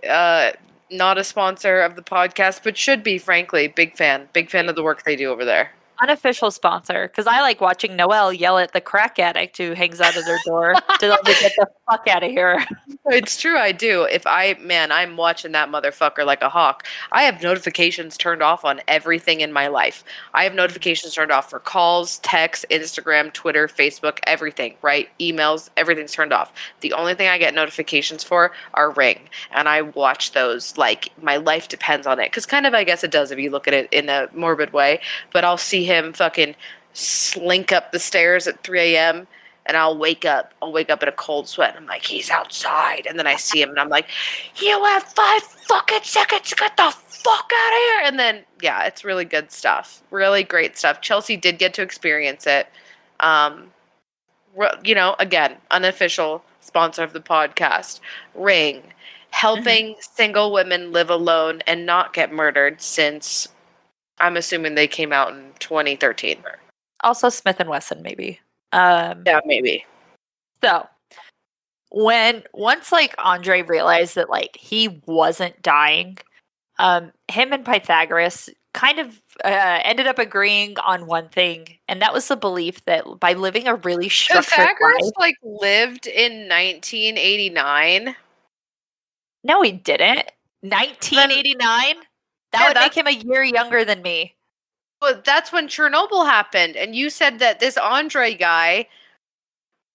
Not a sponsor of the podcast, but should be, frankly. Big fan. Big fan of the work they do over there. Unofficial sponsor, because I like watching Noelle yell at the crack addict who hangs out of their door to tell them to get the fuck out of here. It's true, I do. I'm watching that motherfucker like a hawk. I have notifications turned off on everything in my life. I have notifications turned off for calls, texts, Instagram, Twitter, Facebook, everything, right? Emails, everything's turned off. The only thing I get notifications for are Ring. And I watch those like my life depends on it. Because kind of, I guess it does if you look at it in a morbid way. But I'll see him fucking slink up the stairs at 3 a.m. and I'll wake up in a cold sweat. I'm like, he's outside. And then I see him and I'm like, you have 5 fucking seconds to get the fuck out of here. And then, yeah, it's really good stuff. Really great stuff. Chelsea did get to experience it. Again, unofficial sponsor of the podcast. Ring. Helping single women live alone and not get murdered since I'm assuming they came out in 2013. Also Smith & Wesson, maybe. Yeah, maybe. So, once like Andre realized that like he wasn't dying, him and Pythagoras kind of ended up agreeing on one thing, and that was the belief that by living a really structured Pythagoras life, lived in 1989. No, he didn't. 1989? That would make him a year younger than me. But that's when Chernobyl happened, and you said that this Andre guy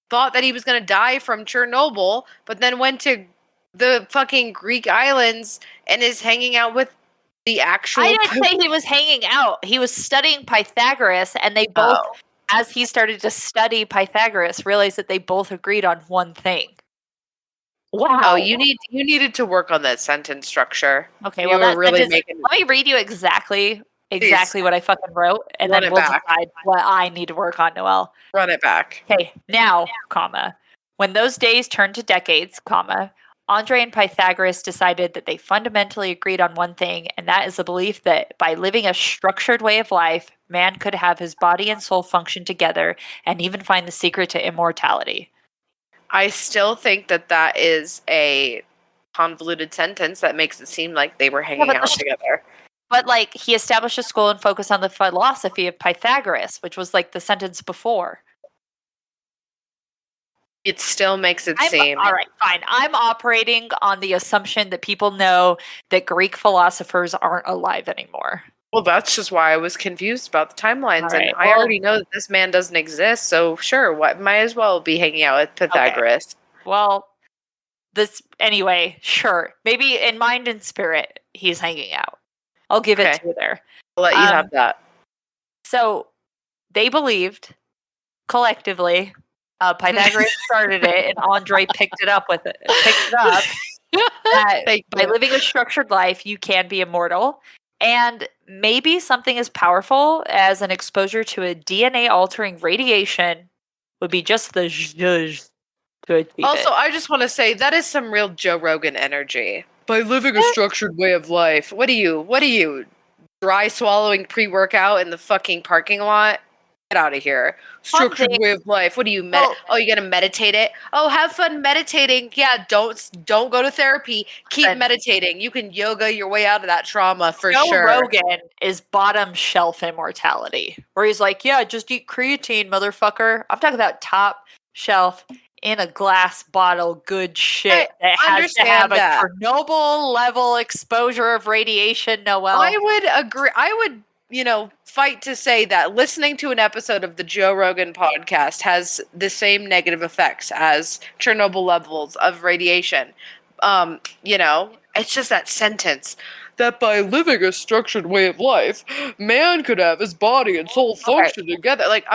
thought that he was going to die from Chernobyl, but then went to the fucking Greek islands and is hanging out with the actual... I didn't say he was hanging out. He was studying Pythagoras, and they both, as he started to study Pythagoras, realized that they both agreed on one thing. Wow. Oh, you needed to work on that sentence structure. Okay, well, let me read you exactly what I fucking wrote, and then we'll decide what I need to work on, Noelle. Run it back. Okay, now, comma, when those days turned to decades, comma, Andre and Pythagoras decided that they fundamentally agreed on one thing, and that is the belief that by living a structured way of life, man could have his body and soul function together and even find the secret to immortality. I still think that is a convoluted sentence that makes it seem like they were hanging out together. But, like, he established a school and focused on the philosophy of Pythagoras, which was, like, the sentence before. It still makes it seem... All right, fine. I'm operating on the assumption that people know that Greek philosophers aren't alive anymore. Well, that's just why I was confused about the timelines. Right, and I already know that this man doesn't exist, so sure, might as well be hanging out with Pythagoras. Okay. Well, anyway, sure. Maybe in mind and spirit, he's hanging out. I'll give it to you there. I'll let you have that. So, they believed, collectively, Pythagoras started it, and Andre picked it up. That by living a structured life, you can be immortal. And maybe something as powerful as an exposure to a DNA-altering radiation would be just the zhuzh to achieve Also, it. I just want to say, that is some real Joe Rogan energy. By living a structured way of life. What are you, dry swallowing pre-workout in the fucking parking lot? Get out of here. Structured way of life. What do you you gotta meditate it? Oh, have fun meditating. Yeah, don't go to therapy. Keep meditating. You can yoga your way out of that trauma for sure. Joe Rogan is bottom shelf immortality. Where he's like, yeah, just eat creatine, motherfucker. I'm talking about top shelf in a glass bottle good shit that has to have a Chernobyl level exposure of radiation, Noelle. I would agree. I would fight to say that listening to an episode of the Joe Rogan podcast has the same negative effects as Chernobyl levels of radiation. It's just that sentence that by living a structured way of life, man could have his body and soul function together. Like,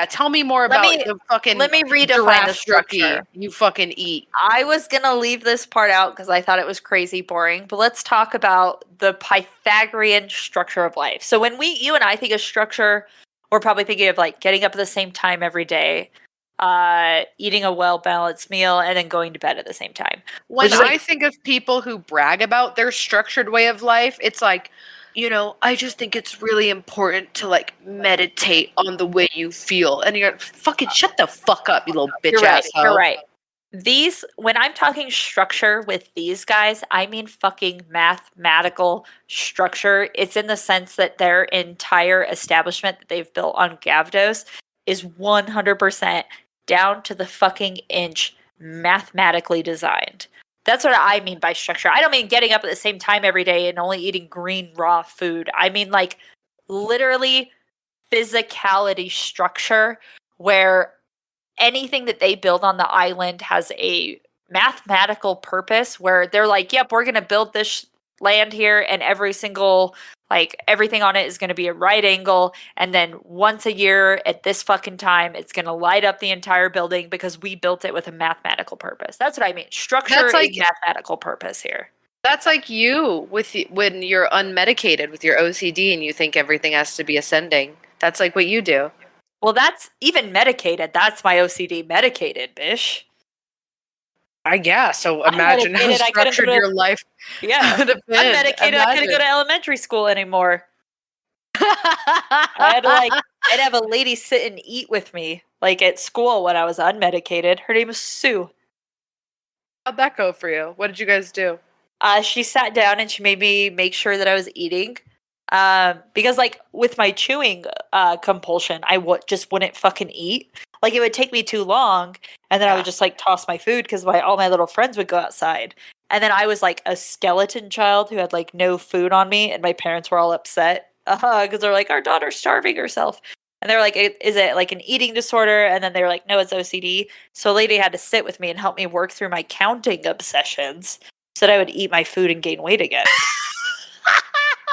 tell me more about the fucking... Let me redefine the structure. You fucking eat. I was going to leave this part out because I thought it was crazy boring, but let's talk about the Pythagorean structure of life. So when you and I think of structure, we're probably thinking of like getting up at the same time every day, eating a well-balanced meal, and then going to bed at the same time. When I think of people who brag about their structured way of life, it's like I just think it's really important to like meditate on the way you feel. And you're fucking shut the fuck up, you little bitch You're right. ass hoe. You're right. When I'm talking structure with these guys, I mean fucking mathematical structure. It's in the sense that their entire establishment that they've built on Gavdos is 100% down to the fucking inch mathematically designed. That's what I mean by structure. I don't mean getting up at the same time every day and only eating green raw food. I mean like literally physicality structure where anything that they build on the island has a mathematical purpose where they're like, yep, we're going to build this land here and every single everything on it is going to be a right angle, and then once a year at this fucking time it's going to light up the entire building because we built it with a mathematical purpose. That's what I mean. Structure That's like- is mathematical purpose here. That's like you when you're unmedicated with your OCD and you think everything has to be ascending. That's like what you do. Well, that's even medicated. That's my OCD medicated, bish. I guess. So imagine how medicated, I couldn't structured go to- your life Yeah. could have been. I'm medicated. I couldn't go to elementary school anymore. I'd have a lady sit and eat with me, like at school when I was unmedicated. Her name was Sue. How'd that go for you? What did you guys do? She sat down and she made me make sure that I was eating. Because like with my chewing compulsion, I just wouldn't fucking eat. Like it would take me too long, and then I would just like toss my food because all my little friends would go outside. And then I was like a skeleton child who had like no food on me, and my parents were all upset because they're like, our daughter's starving herself. And they were like, is it like an eating disorder? And then they were like, no, it's OCD. So a lady had to sit with me and help me work through my counting obsessions so that I would eat my food and gain weight again.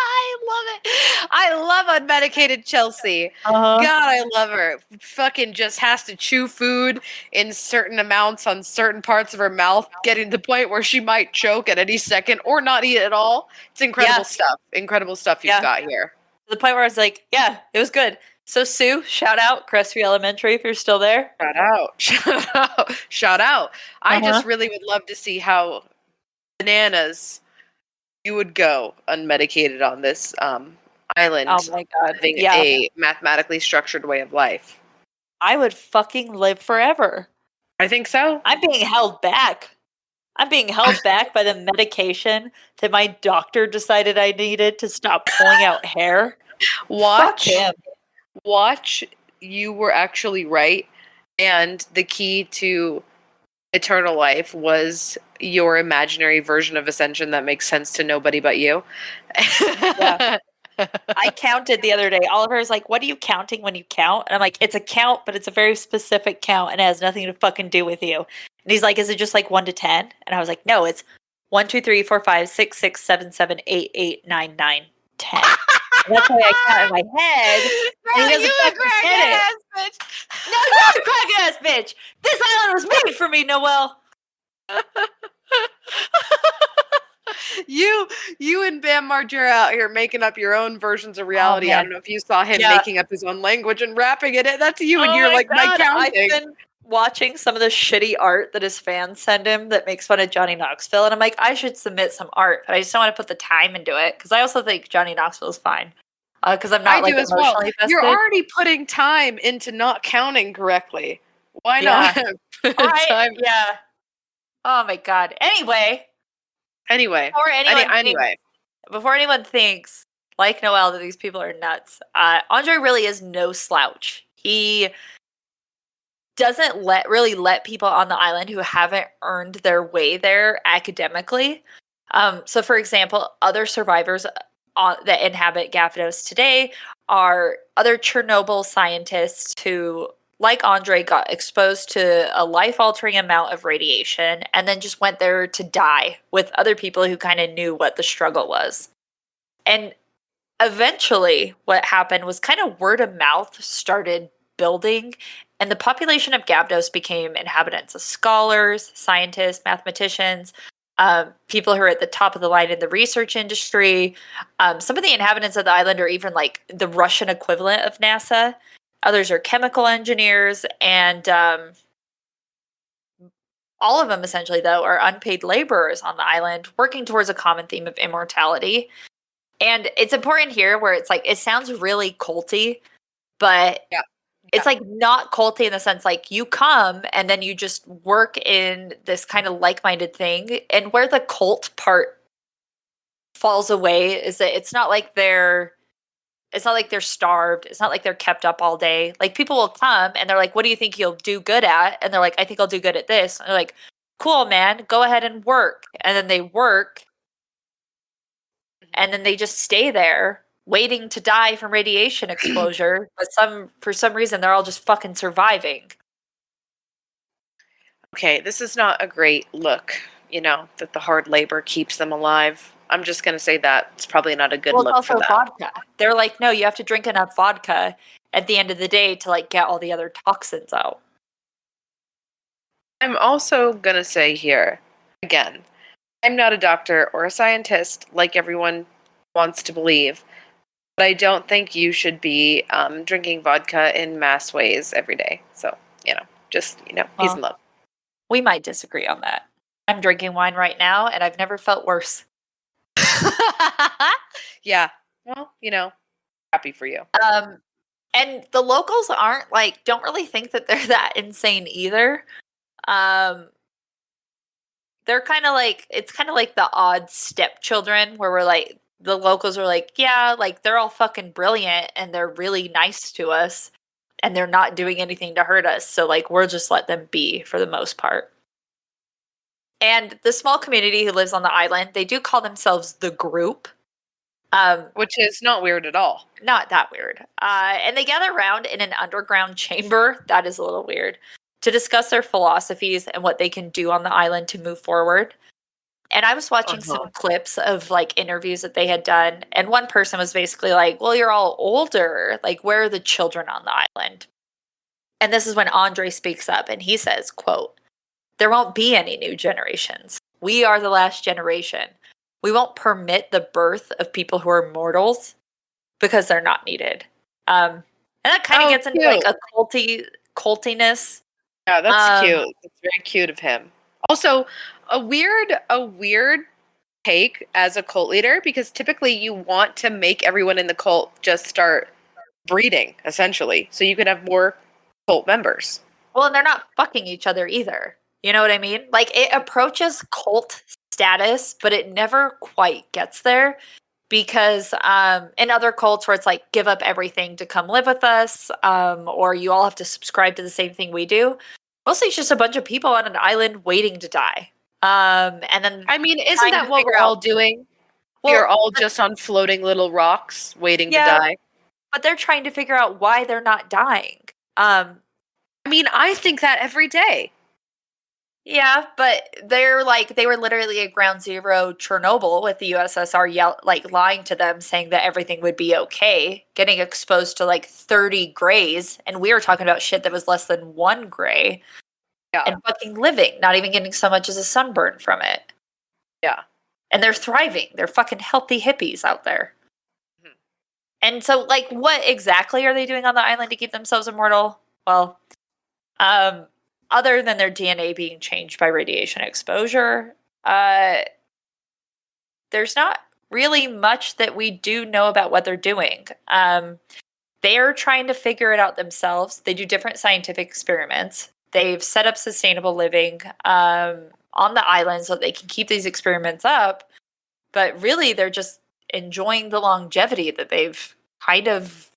I love it. I love unmedicated Chelsea. Uh-huh. God, I love her. Fucking just has to chew food in certain amounts on certain parts of her mouth, getting to the point where she might choke at any second or not eat at all. It's incredible stuff. Incredible stuff you've got here. To the point where I was like, yeah, it was good. So Sue, shout out Crestview Elementary if you're still there. Shout out. Shout out. Shout out. I just really would love to see how bananas you would go unmedicated on this island. Oh my god. Living a mathematically structured way of life. I would fucking live forever. I think so. I'm being held back. I'm being held back by the medication that my doctor decided I needed to stop pulling out hair. Watch. Fuck him. Watch. You were actually right. And the key to eternal life was your imaginary version of ascension that makes sense to nobody but you. Yeah. I counted the other day. Oliver's like, what are you counting when you count? And I'm like, it's a count, but it's a very specific count and it has nothing to fucking do with you. And he's like, is it just like 1 to 10? And I was like, no, it's 1, 2, 3, 4, 5, 6, 6, 7, 7, 8, 8, 9, 9, 10. And that's why I count in my head. Bro, And he doesn't fucking get it. bitch. No, you're a crack ass bitch. This island was made for me, Noelle. You and Bam Margera out here making up your own versions of reality. I man. don't know if you saw him Yeah. making up his own language and rapping it. That's you, and Oh you're my like, my God, counting. I've been watching some of the shitty art that his fans send him that makes fun of Johnny Knoxville, and I'm like, I should submit some art, but I just don't want to put the time into it because I also think Johnny Knoxville is fine because I'm not I like do as emotionally well. invested. You're already putting time into not counting correctly. Why not? put time? Yeah. Oh my God. Anyway, Anyway. Before anyone thinks, like Noelle, that these people are nuts, Andre really is no slouch. He doesn't really let people on the island who haven't earned their way there academically. So, for example, other survivors that inhabit Gavdos today are other Chernobyl scientists who, like Andre, got exposed to a life-altering amount of radiation and then just went there to die with other people who kind of knew what the struggle was. And eventually what happened was kind of word of mouth started building, and the population of Gavdos became inhabitants of scholars, scientists, mathematicians, people who are at the top of the line in the research industry. Some of the inhabitants of the island are even like the Russian equivalent of NASA. Others are chemical engineers, and all of them essentially, though, are unpaid laborers on the island working towards a common theme of immortality. And it's important here where it's like, it sounds really culty, but Yeah. it's like not culty in the sense like you come and then you just work in this kind of like-minded thing. And where the cult part falls away is that it's not like they're starved. It's not like they're kept up all day. Like people will come and they're like, "What do you think you'll do good at?" And they're like, "I think I'll do good at this." And they're like, "Cool, man. Go ahead and work." And then they work and then they just stay there waiting to die from radiation exposure, but for some reason they're all just fucking surviving. Okay, this is not a great look, that the hard labor keeps them alive. I'm just going to say that it's probably not a good Well, it's look for also them. vodka. They're like, "No, you have to drink enough vodka at the end of the day to like get all the other toxins out." I'm also going to say here, again, I'm not a doctor or a scientist like everyone wants to believe, but I don't think you should be drinking vodka in mass ways every day. So, peace Well, and love. we might disagree on that. I'm drinking wine right now and I've never felt worse. Yeah. Well, happy for you. And the locals aren't like don't really think that they're that insane either. Um they're kind of like it's kind of like the odd stepchildren where we're like the locals are like, "Yeah, like they're all fucking brilliant and they're really nice to us and they're not doing anything to hurt us. So like we'll just let them be for the most part." And the small community who lives on the island, they do call themselves the group. Which is not weird at all. Not that weird. And they gather around in an underground chamber. That is a little weird. To discuss their philosophies and what they can do on the island to move forward. And I was watching some clips of like interviews that they had done. And one person was basically like, "Well, you're all older. Like, where are the children on the island?" And this is when Andre speaks up and he says, quote, "There won't be any new generations. We are the last generation. We won't permit the birth of people who are mortals because they're not needed." And that kind of gets into like a cultiness. Yeah, that's cute. It's very cute of him. Also, a weird take as a cult leader, because typically you want to make everyone in the cult just start breeding, essentially, so you can have more cult members. Well, and they're not fucking each other either. You know what I mean? Like it approaches cult status, but it never quite gets there because in other cults where it's like give up everything to come live with us, or you all have to subscribe to the same thing we do. Mostly it's just a bunch of people on an island waiting to die. And then I mean, isn't that what we're all doing? We're all just on floating little rocks waiting to die. But they're trying to figure out why they're not dying. I mean, I think that every day. Yeah, but they were literally at Ground Zero Chernobyl with the USSR lying to them saying that everything would be okay, getting exposed to like 30 grays, and we were talking about shit that was less than 1 gray. Yeah. And fucking living, not even getting so much as a sunburn from it. Yeah. And they're thriving. They're fucking healthy hippies out there. Mm-hmm. And so like what exactly are they doing on the island to keep themselves immortal? Well, other than their DNA being changed by radiation exposure, there's not really much that we do know about what they're doing. They are trying to figure it out themselves. They do different scientific experiments. They've set up sustainable living on the island so that they can keep these experiments up. But really, they're just enjoying the longevity that they've kind of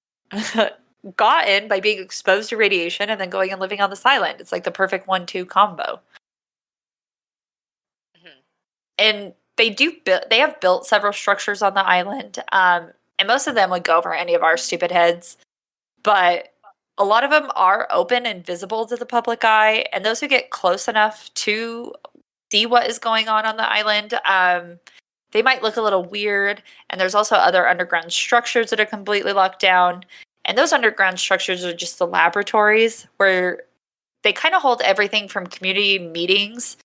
gotten by being exposed to radiation and then going and living on this island. It's like the perfect 1-2 combo. Mm-hmm. And they have built several structures on the island, and most of them would go over any of our stupid heads, but a lot of them are open and visible to the public eye, and those who get close enough to see what is going on the island, they might look a little weird. And there's also other underground structures that are completely locked down. And those underground structures are just the laboratories where they kind of hold everything from community meetings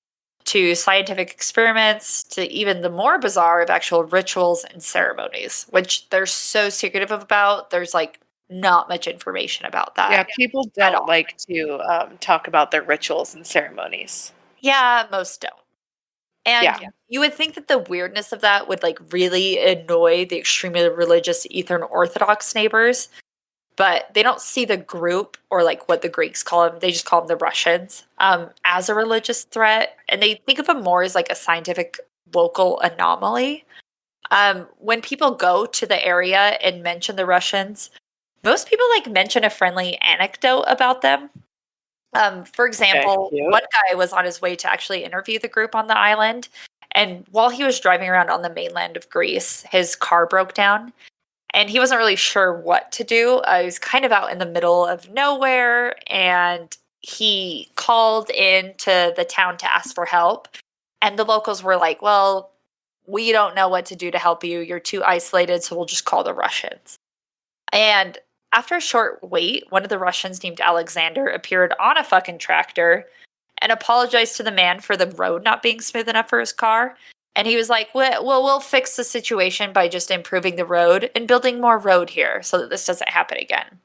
to scientific experiments to even the more bizarre of actual rituals and ceremonies, which they're so secretive about. There's like not much information about that. Yeah, people don't like to talk about their rituals and ceremonies. Yeah, most don't. And Yeah. you would think that the weirdness of that would like really annoy the extremely religious Eastern Orthodox neighbors, but they don't see the group or like what the Greeks call them. They just call them the Russians as a religious threat, and they think of them more as like a scientific local anomaly. When people go to the area and mention the Russians, most people like mention a friendly anecdote about them. For example, cute. one guy was on his way to actually interview the group on the island, and while he was driving around on the mainland of Greece, his car broke down, and he wasn't really sure what to do. He was kind of out in the middle of nowhere, and he called into the town to ask for help. And the locals were like, "Well, we don't know what to do to help you. You're too isolated, so we'll just call the Russians." And after a short wait, one of the Russians named Alexander appeared on a fucking tractor and apologized to the man for the road not being smooth enough for his car. And he was like, well, we'll fix the situation by just improving the road and building more road here so that this doesn't happen again.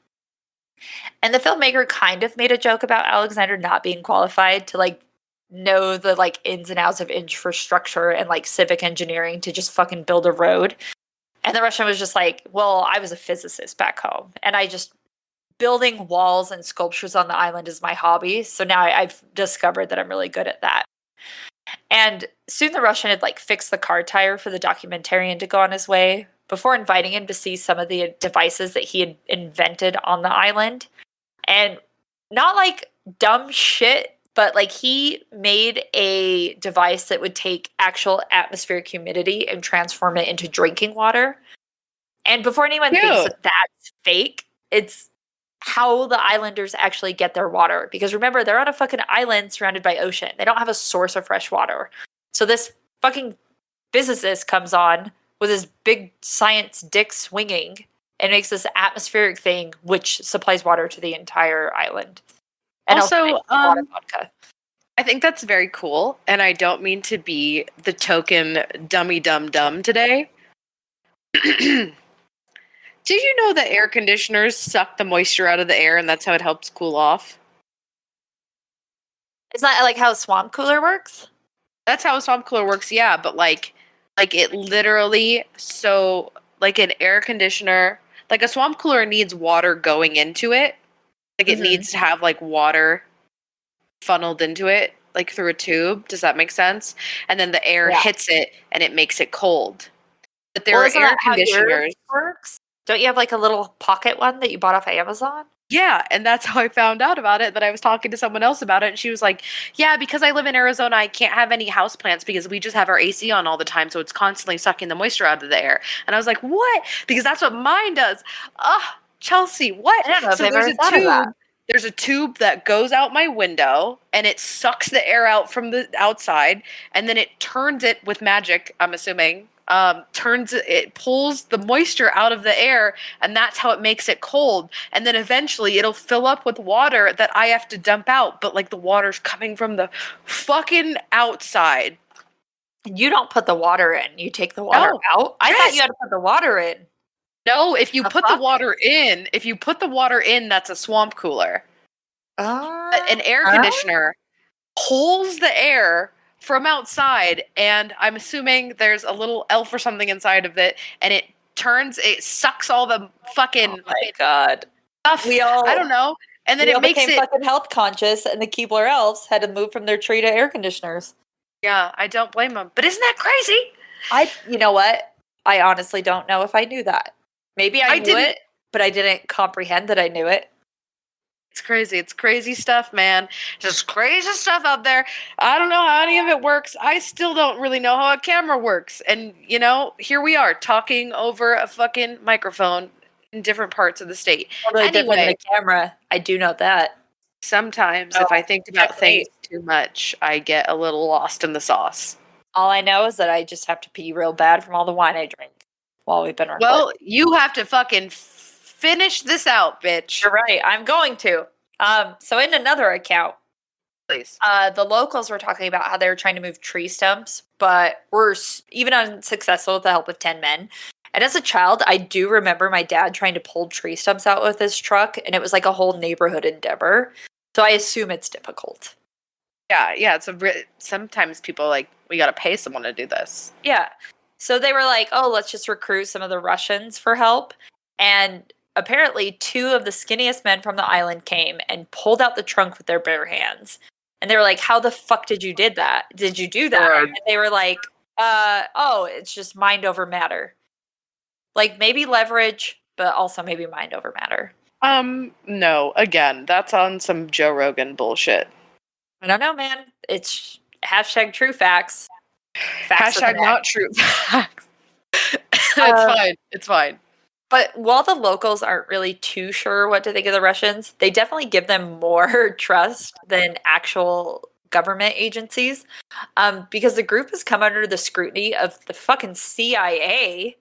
And the filmmaker kind of made a joke about Alexander not being qualified to like know the like ins and outs of infrastructure and like civic engineering to just fucking build a road. And the Russian was just like, well, I was a physicist back home, and I just building walls and sculptures on the island is my hobby. So now I've discovered that I'm really good at that. And soon the Russian had like fixed the car tire for the documentarian to go on his way before inviting him to see some of the devices that he had invented on the island. And not like dumb shit, but like he made a device that would take actual atmospheric humidity and transform it into drinking water. And before anyone thinks Cute. that that's fake, it's how the islanders actually get their water. Because remember, they're on a fucking island surrounded by ocean. They don't have a source of fresh water. So this fucking physicist comes on with his big science dick swinging and makes this atmospheric thing which supplies water to the entire island. And Also, makes a lot of vodka. I think that's very cool, and I don't mean to be the token dummy dumb today. Did you know that air conditioners suck the moisture out of the air, and that's how it helps cool off? Is that like how a swamp cooler works? That's how a swamp cooler works, yeah, but like it literally, so like an air conditioner, like a swamp cooler needs water going into it. Like it Mhm. needs to have like water funneled into it, like through a tube. Does that make sense? And then the air Yeah. hits it and it makes it cold. But there Well, are isn't air that how yours conditioners. works? Don't you have like a little pocket one that you bought off Amazon? Yeah, and that's how I found out about it. That I was talking to someone else about it, and she was like, "Yeah, because I live in Arizona, I can't have any houseplants because we just have our AC on all the time, so it's constantly sucking the moisture out of the air." And I was like, "What?" Because that's what mine does. Ah, Chelsea, what? I don't know if So I've there's ever a thought of that. tube. There's a tube that goes out my window, and it sucks the air out from the outside, and then it turns it with magic. I'm assuming. It pulls the moisture out of the air, and that's how it makes it cold. And then eventually it'll fill up with water that I have to dump out, but like the water's coming from the fucking outside. You don't put the water in. You take the water No. out. I thought Yes. you had to put the water in. No, if you The put the fuck? water in, that's a swamp cooler. But an air Huh? conditioner pulls the air from outside, and I'm assuming there's a little elf or something inside of it, and it sucks all the fucking Oh my god. stuff. We all I don't know. And then we it all makes became it. fucking health conscious, and the Keebler elves had to move from their tree to air conditioners. Yeah, I don't blame them. But isn't that crazy? You know what? I honestly don't know if I knew that. Maybe I knew didn't. it, but I didn't comprehend that I knew it. It's crazy. It's crazy stuff, man. Just crazy stuff out there. I don't know how any of it works. I still don't really know how a camera works. And, here we are talking over a fucking microphone in different parts of the state. Totally different than Anyway. a camera. I do know that. Sometimes, Oh, if I think about checkmate. things too much, I get a little lost in the sauce. All I know is that I just have to pee real bad from all the wine I drink while we've been recording. Well, you have to fucking finish this out, bitch. You're right. I'm going to. So in another account, Please. the locals were talking about how they were trying to move tree stumps, but were even unsuccessful with the help of 10 men. And as a child, I do remember my dad trying to pull tree stumps out with his truck, and it was like a whole neighborhood endeavor. So I assume it's difficult. Yeah. Sometimes people are like, we got to pay someone to do this. Yeah. So they were like, oh, let's just recruit some of the Russians for help. And apparently, two of the skinniest men from the island came and pulled out the trunk with their bare hands. And they were like, how the fuck did you do that? Did you do that? Right. And they were like, oh, it's just mind over matter. Like maybe leverage, but also maybe mind over matter. No. Again, that's on some Joe Rogan bullshit. I don't know, man. It's hashtag true facts. Facts with Hashtag an X. not true facts. It's fine. But while the locals aren't really too sure what to think of the Russians, they definitely give them more trust than actual government agencies. Because the group has come under the scrutiny of the fucking CIA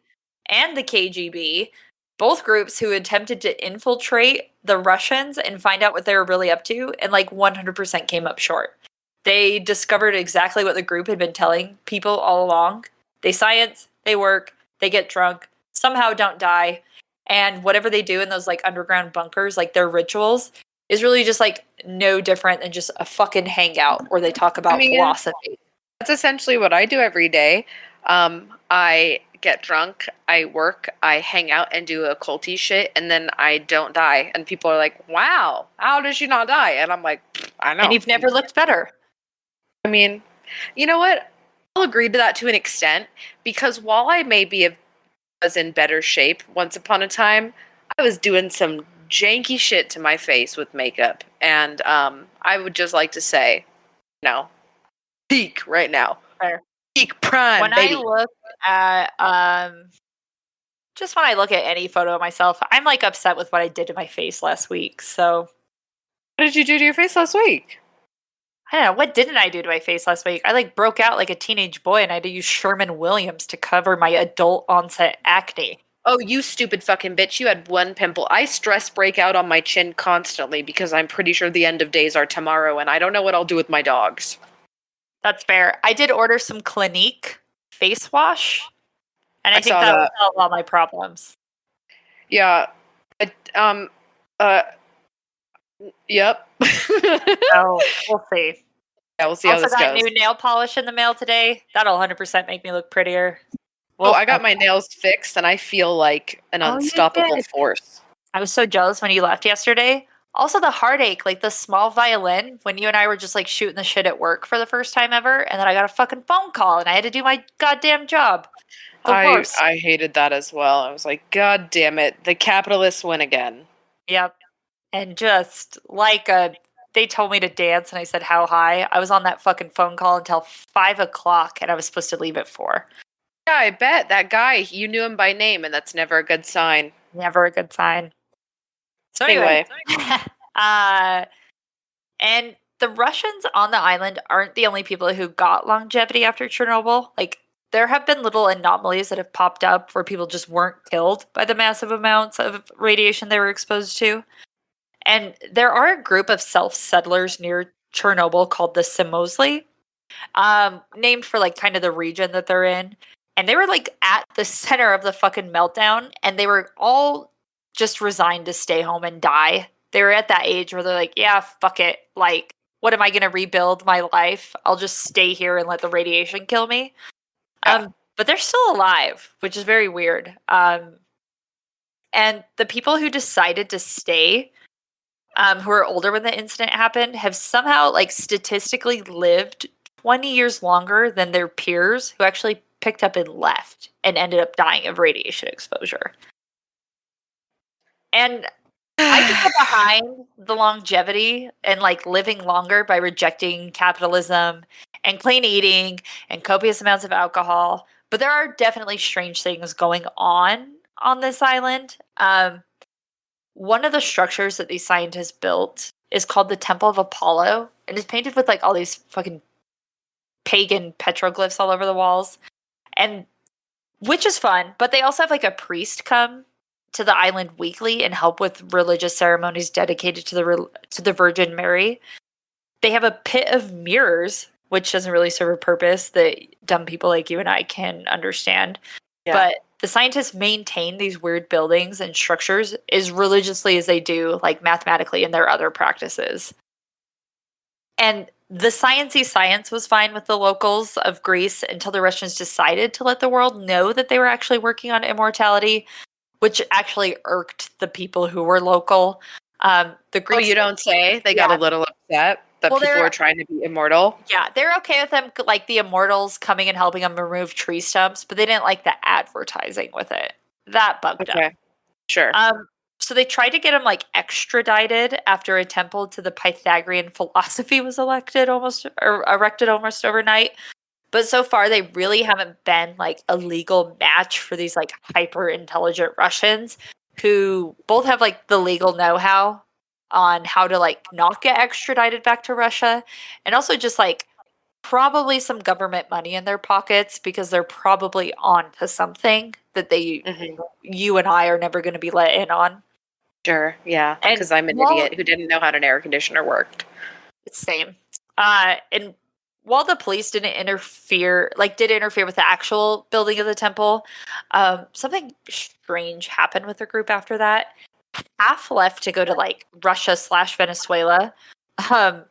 and the KGB, both groups who attempted to infiltrate the Russians and find out what they were really up to, and like 100% came up short. They discovered exactly what the group had been telling people all along. They science, they work, they get drunk, somehow don't die, and whatever they do in those like underground bunkers, like their rituals, is really just like no different than just a fucking hangout where they talk about philosophy. That's essentially what I do every day. I get drunk, I work, I hang out and do occulty shit, and then I don't die. And people are like, wow, how did you not die? And I'm like, I know. And you've never looked better. I mean, you know what? I'll agree to that to an extent, because while I was in better shape once upon a time, I was doing some janky shit to my face with makeup. And I would just like to say, peak right now. Fair. Peak prime, When baby. I look at just when I look at any photo of myself, I'm like upset with what I did to my face last week. So What did you do to your face last week? I don't know, what didn't I do to my face last week? I like broke out like a teenage boy and I had to use Sherman Williams to cover my adult onset acne. Oh, you stupid fucking bitch. You had one pimple. I stress break out on my chin constantly because I'm pretty sure the end of days are tomorrow and I don't know what I'll do with my dogs. That's fair. I did order some Clinique face wash, and I think saw that will that. solve all my problems. Yeah. Yep. So we'll see. Yeah, we'll see how Also this got goes. new nail polish in the mail today. That'll 100% make me look prettier. I got my nails fixed and I feel like an Oh, you unstoppable did. force. I was so jealous when you left yesterday. Also, the heartache, like the small violin, when you and I were just like shooting the shit at work for the first time ever, and then I got a fucking phone call and I had to do my goddamn job. The worst. I hated that as well. I was like, God damn it, the capitalists win again. Yep. And just like they told me to dance and I said, how high? I was on that fucking phone call until 5 o'clock and I was supposed to leave at 4. Yeah, I bet. That guy, you knew him by name, and that's never a good sign. Never a good sign. So anyway. And the Russians on the island aren't the only people who got longevity after Chernobyl. Like, there have been little anomalies that have popped up where people just weren't killed by the massive amounts of radiation they were exposed to. And there are a group of self-settlers near Chernobyl called the Samozli, named for like kind of the region that they're in. And they were like at the center of the fucking meltdown, and they were all just resigned to stay home and die. They were at that age where they're like, yeah, fuck it. Like, what am I going to rebuild my life? I'll just stay here and let the radiation kill me. Yeah. But they're still alive, which is very weird. And the people who decided to stay, who are older when the incident happened, have somehow like statistically lived 20 years longer than their peers who actually picked up and left and ended up dying of radiation exposure. And I can get behind the longevity and like living longer by rejecting capitalism and clean eating and copious amounts of alcohol. But there are definitely strange things going on this island. One of the structures that these scientists built is called the Temple of Apollo, and it's painted with like all these fucking pagan petroglyphs all over the walls, and which is fun. But they also have like a priest come to the island weekly and help with religious ceremonies dedicated to the Virgin Mary. They have a pit of mirrors, which doesn't really serve a purpose that dumb people like you and I can understand. Yeah. But the scientists maintain these weird buildings and structures as religiously as they do, like mathematically, in their other practices. And the sciencey science was fine with the locals of Greece until the Russians decided to let the world know that they were actually working on immortality, which actually irked the people who were local. The Oh, Greeks, you don't say? They got Yeah. a little upset that Well, people they're- were trying to be immortal. yeah, they're okay with them, like the immortals coming and helping them remove tree stumps, but they didn't like the advertising with it. That bugged them. Okay. Sure. So they tried to get him like extradited after a temple to the Pythagorean philosophy was erected almost overnight. But so far they really haven't been like a legal match for these like hyper intelligent Russians who both have like the legal know-how on how to like not get extradited back to Russia, and also just like probably some government money in their pockets because they're probably on to something that you and I are never going to be let in on. Sure. Yeah. And Because I'm an while- idiot who didn't know how an air conditioner worked. Same. And while the police did interfere with the actual building of the temple, something strange happened with the group after that. Half left to go to like Russia/Venezuela. Half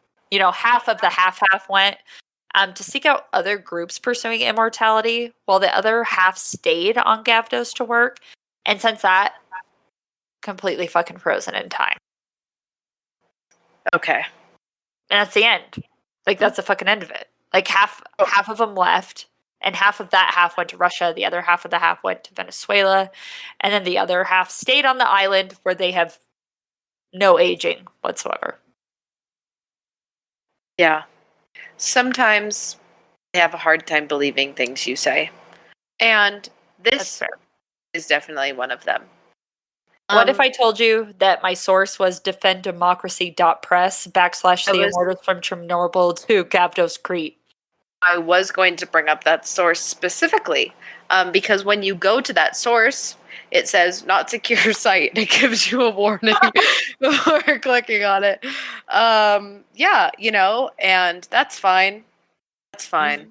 of the half went to seek out other groups pursuing immortality, while the other half stayed on Gavdos to work. And since that, completely fucking frozen in time. Okay. And that's the end. Like that's the fucking end of it. Like half of them left, and half of that half went to Russia. The other half of the half went to Venezuela, and then the other half stayed on the island where they have no aging whatsoever. Yeah. Sometimes I have a hard time believing things you say. And That's this fair. is definitely one of them. What if I told you that my source was defenddemocracy.press / the immortals from Chernobyl to Gavdos Crete? I was going to bring up that source specifically because when you go to that source, it says not secure site. It gives you a warning before clicking on it. And that's fine. That's fine. Mhm.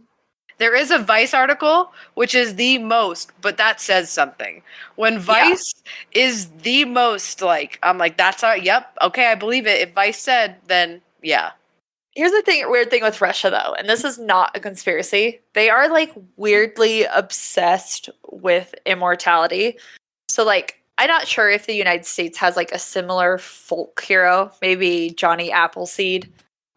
There is a Vice article, which is the most, but that says something. When Vice is the most, I'm like, yep, okay, I believe it. If Vice said, then yeah. Here's the weird thing with Russia, though, and this is not a conspiracy. They are like weirdly obsessed with immortality. So, like, I'm not sure if the United States has like a similar folk hero, maybe Johnny Appleseed.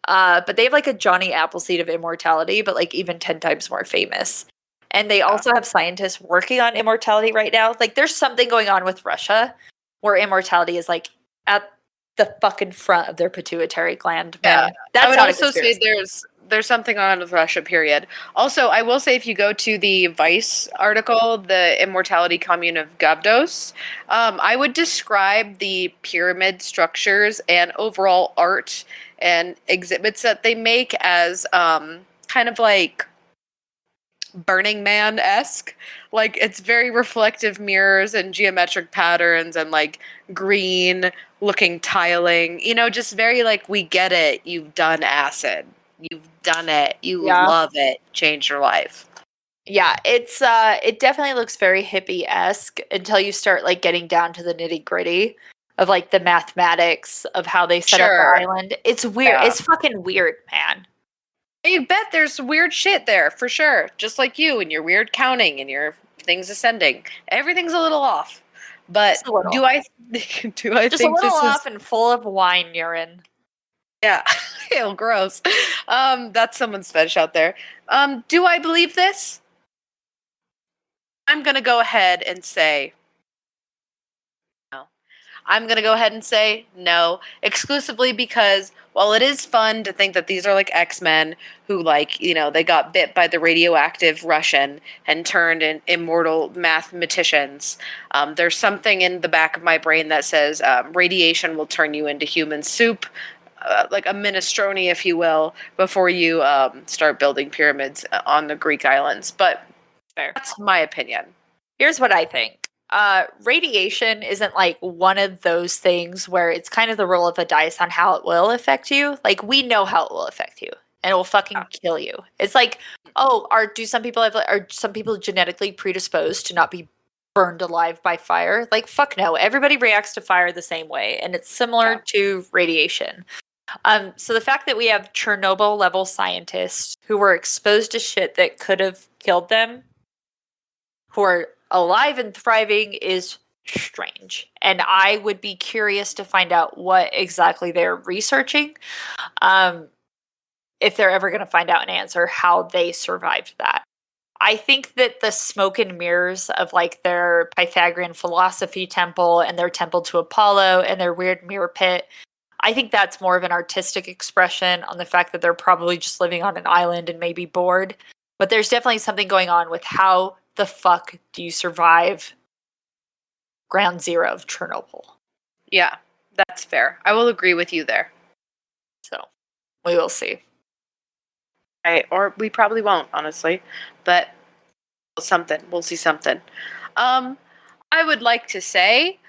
But they have like a Johnny Appleseed of immortality, but like even 10 times more famous. And they also have scientists working on immortality right now. Like, there's something going on with Russia where immortality is like at the fucking front of their pituitary gland. Man. Yeah. That's I would not a also say conspiracy. there's something on with Russia, period. Also, I will say if you go to the Vice article, the Immortality Commune of Gavdos, I would describe the pyramid structures and overall art and exhibits that they make as kind of like Burning Man-esque. Like, it's very reflective mirrors and geometric patterns and like green looking tiling, just very like, we get it, you've done acid, you've done it, you love it, change your life. Yeah, it's it definitely looks very hippie-esque until you start like getting down to the nitty-gritty of like the mathematics of how they set up the island. It's weird. Yeah. It's fucking weird, man. You bet there's weird shit there for sure, just like you and your weird counting and your things ascending. Everything's a little off. But Just a little. do I Just think a little this off is and full of wine urine. Yeah. Ew, gross. That's someone's fetish out there. Do I believe this? I'm going to go ahead and say no. I'm going to go ahead and say no, exclusively because while it is fun to think that these are like X-Men who they got bit by the radioactive Russian and turned in immortal mathematicians, there's something in the back of my brain that says radiation will turn you into human soup, like a minestrone, if you will, before you start building pyramids on the Greek islands. But Fair. That's my opinion. Here's what I think. Radiation isn't like one of those things where it's kind of the roll of the dice on how it will affect you. Like, we know how it will affect you, and it will fucking kill you. It's like, are some people genetically predisposed to not be burned alive by fire? Like, fuck no. Everybody reacts to fire the same way, and it's similar to radiation. So the fact that we have Chernobyl level scientists who were exposed to shit that could have killed them, who are alive and thriving, is strange. And I would be curious to find out what exactly they're researching. If they're ever going to find out an answer, how they survived that. I think that the smoke and mirrors of like their Pythagorean philosophy temple and their temple to Apollo and their weird mirror pit, I think that's more of an artistic expression on the fact that they're probably just living on an island and maybe bored. But there's definitely something going on with how the fuck do you survive ground zero of Chernobyl? Yeah, that's fair. I will agree with you there. So we will see. Or we probably won't, honestly. But something. We'll see something. I would like to say,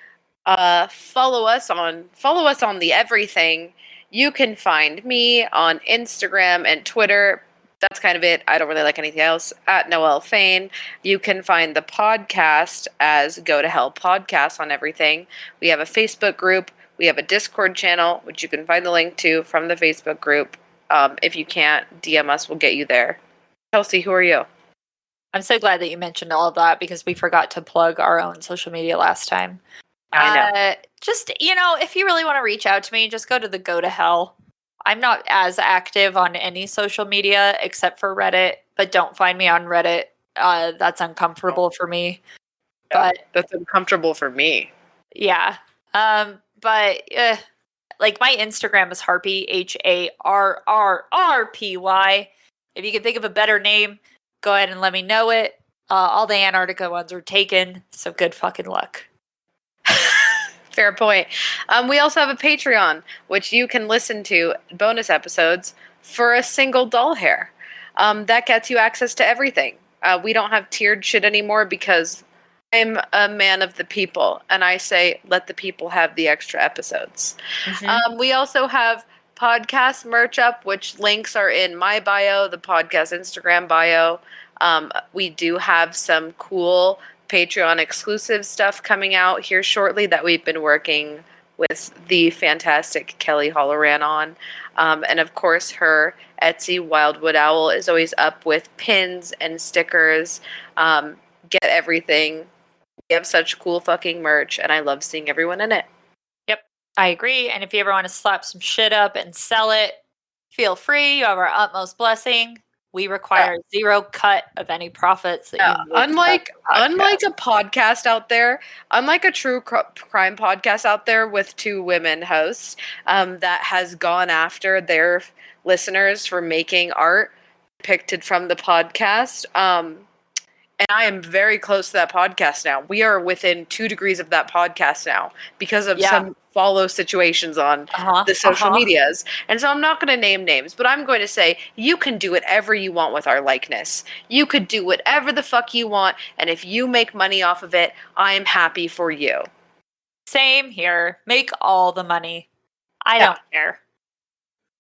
follow us on the everything. You can find me on Instagram and Twitter. That's kind of it. I don't really like anything else. At Noelle Fain. You can find the podcast as Go to Hell Podcast on everything. We have a Facebook group. We have a Discord channel, which you can find the link to from the Facebook group. If you can't, DM us. We'll get you there. Kelsey, who are you? I'm so glad that you mentioned all of that because we forgot to plug our own social media last time. I know. Just, if you really want to reach out to me, just go to the Go to Hell. I'm not as active on any social media except for Reddit, but don't find me on Reddit. That's uncomfortable for me. Yeah, But that's uncomfortable for me. yeah. Like my Instagram is Harpy, HARRRPY. If you can think of a better name, go ahead and let me know it. All the Antarctica ones are taken, so good fucking luck. Fair point. We also have a Patreon, which you can listen to bonus episodes for a single doll hair. That gets you access to everything. We don't have tiered shit anymore because I'm a man of the people, and I say let the people have the extra episodes. Mm-hmm. We also have podcast merch up, which links are in my bio, the podcast Instagram bio. We do have some cool Patreon exclusive stuff coming out here shortly that we've been working with the fantastic Kelly Halloran on. And of course, her Etsy Wildwood Owl is always up with pins and stickers. Get everything. We have such cool fucking merch, and I love seeing everyone in it. Yep, I agree. And if you ever want to slap some shit up and sell it, feel free. You have our utmost blessing. We require zero cut of any profits that you make. Unlike a podcast out there, unlike a true crime podcast out there with two women hosts that has gone after their listeners for making art depicted from the podcast. And I am very close to that podcast now. We are within 2 degrees of that podcast now because of some follow situations on the social medias. And so I'm not going to name names, but I'm going to say you can do whatever you want with our likeness. You could do whatever the fuck you want. And if you make money off of it, I am happy for you. Same here. Make all the money. I don't care.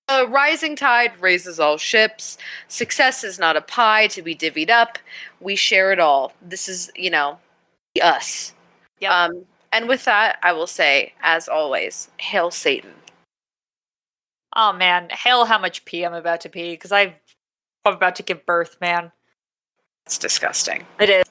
A rising tide raises all ships. Success is not a pie to be divvied up. We share it all. This is, us. Yep. And with that, I will say, as always, hail Satan. Oh, man. Hail how much pee I'm about to pee, because I'm about to give birth, man. It's disgusting. It is.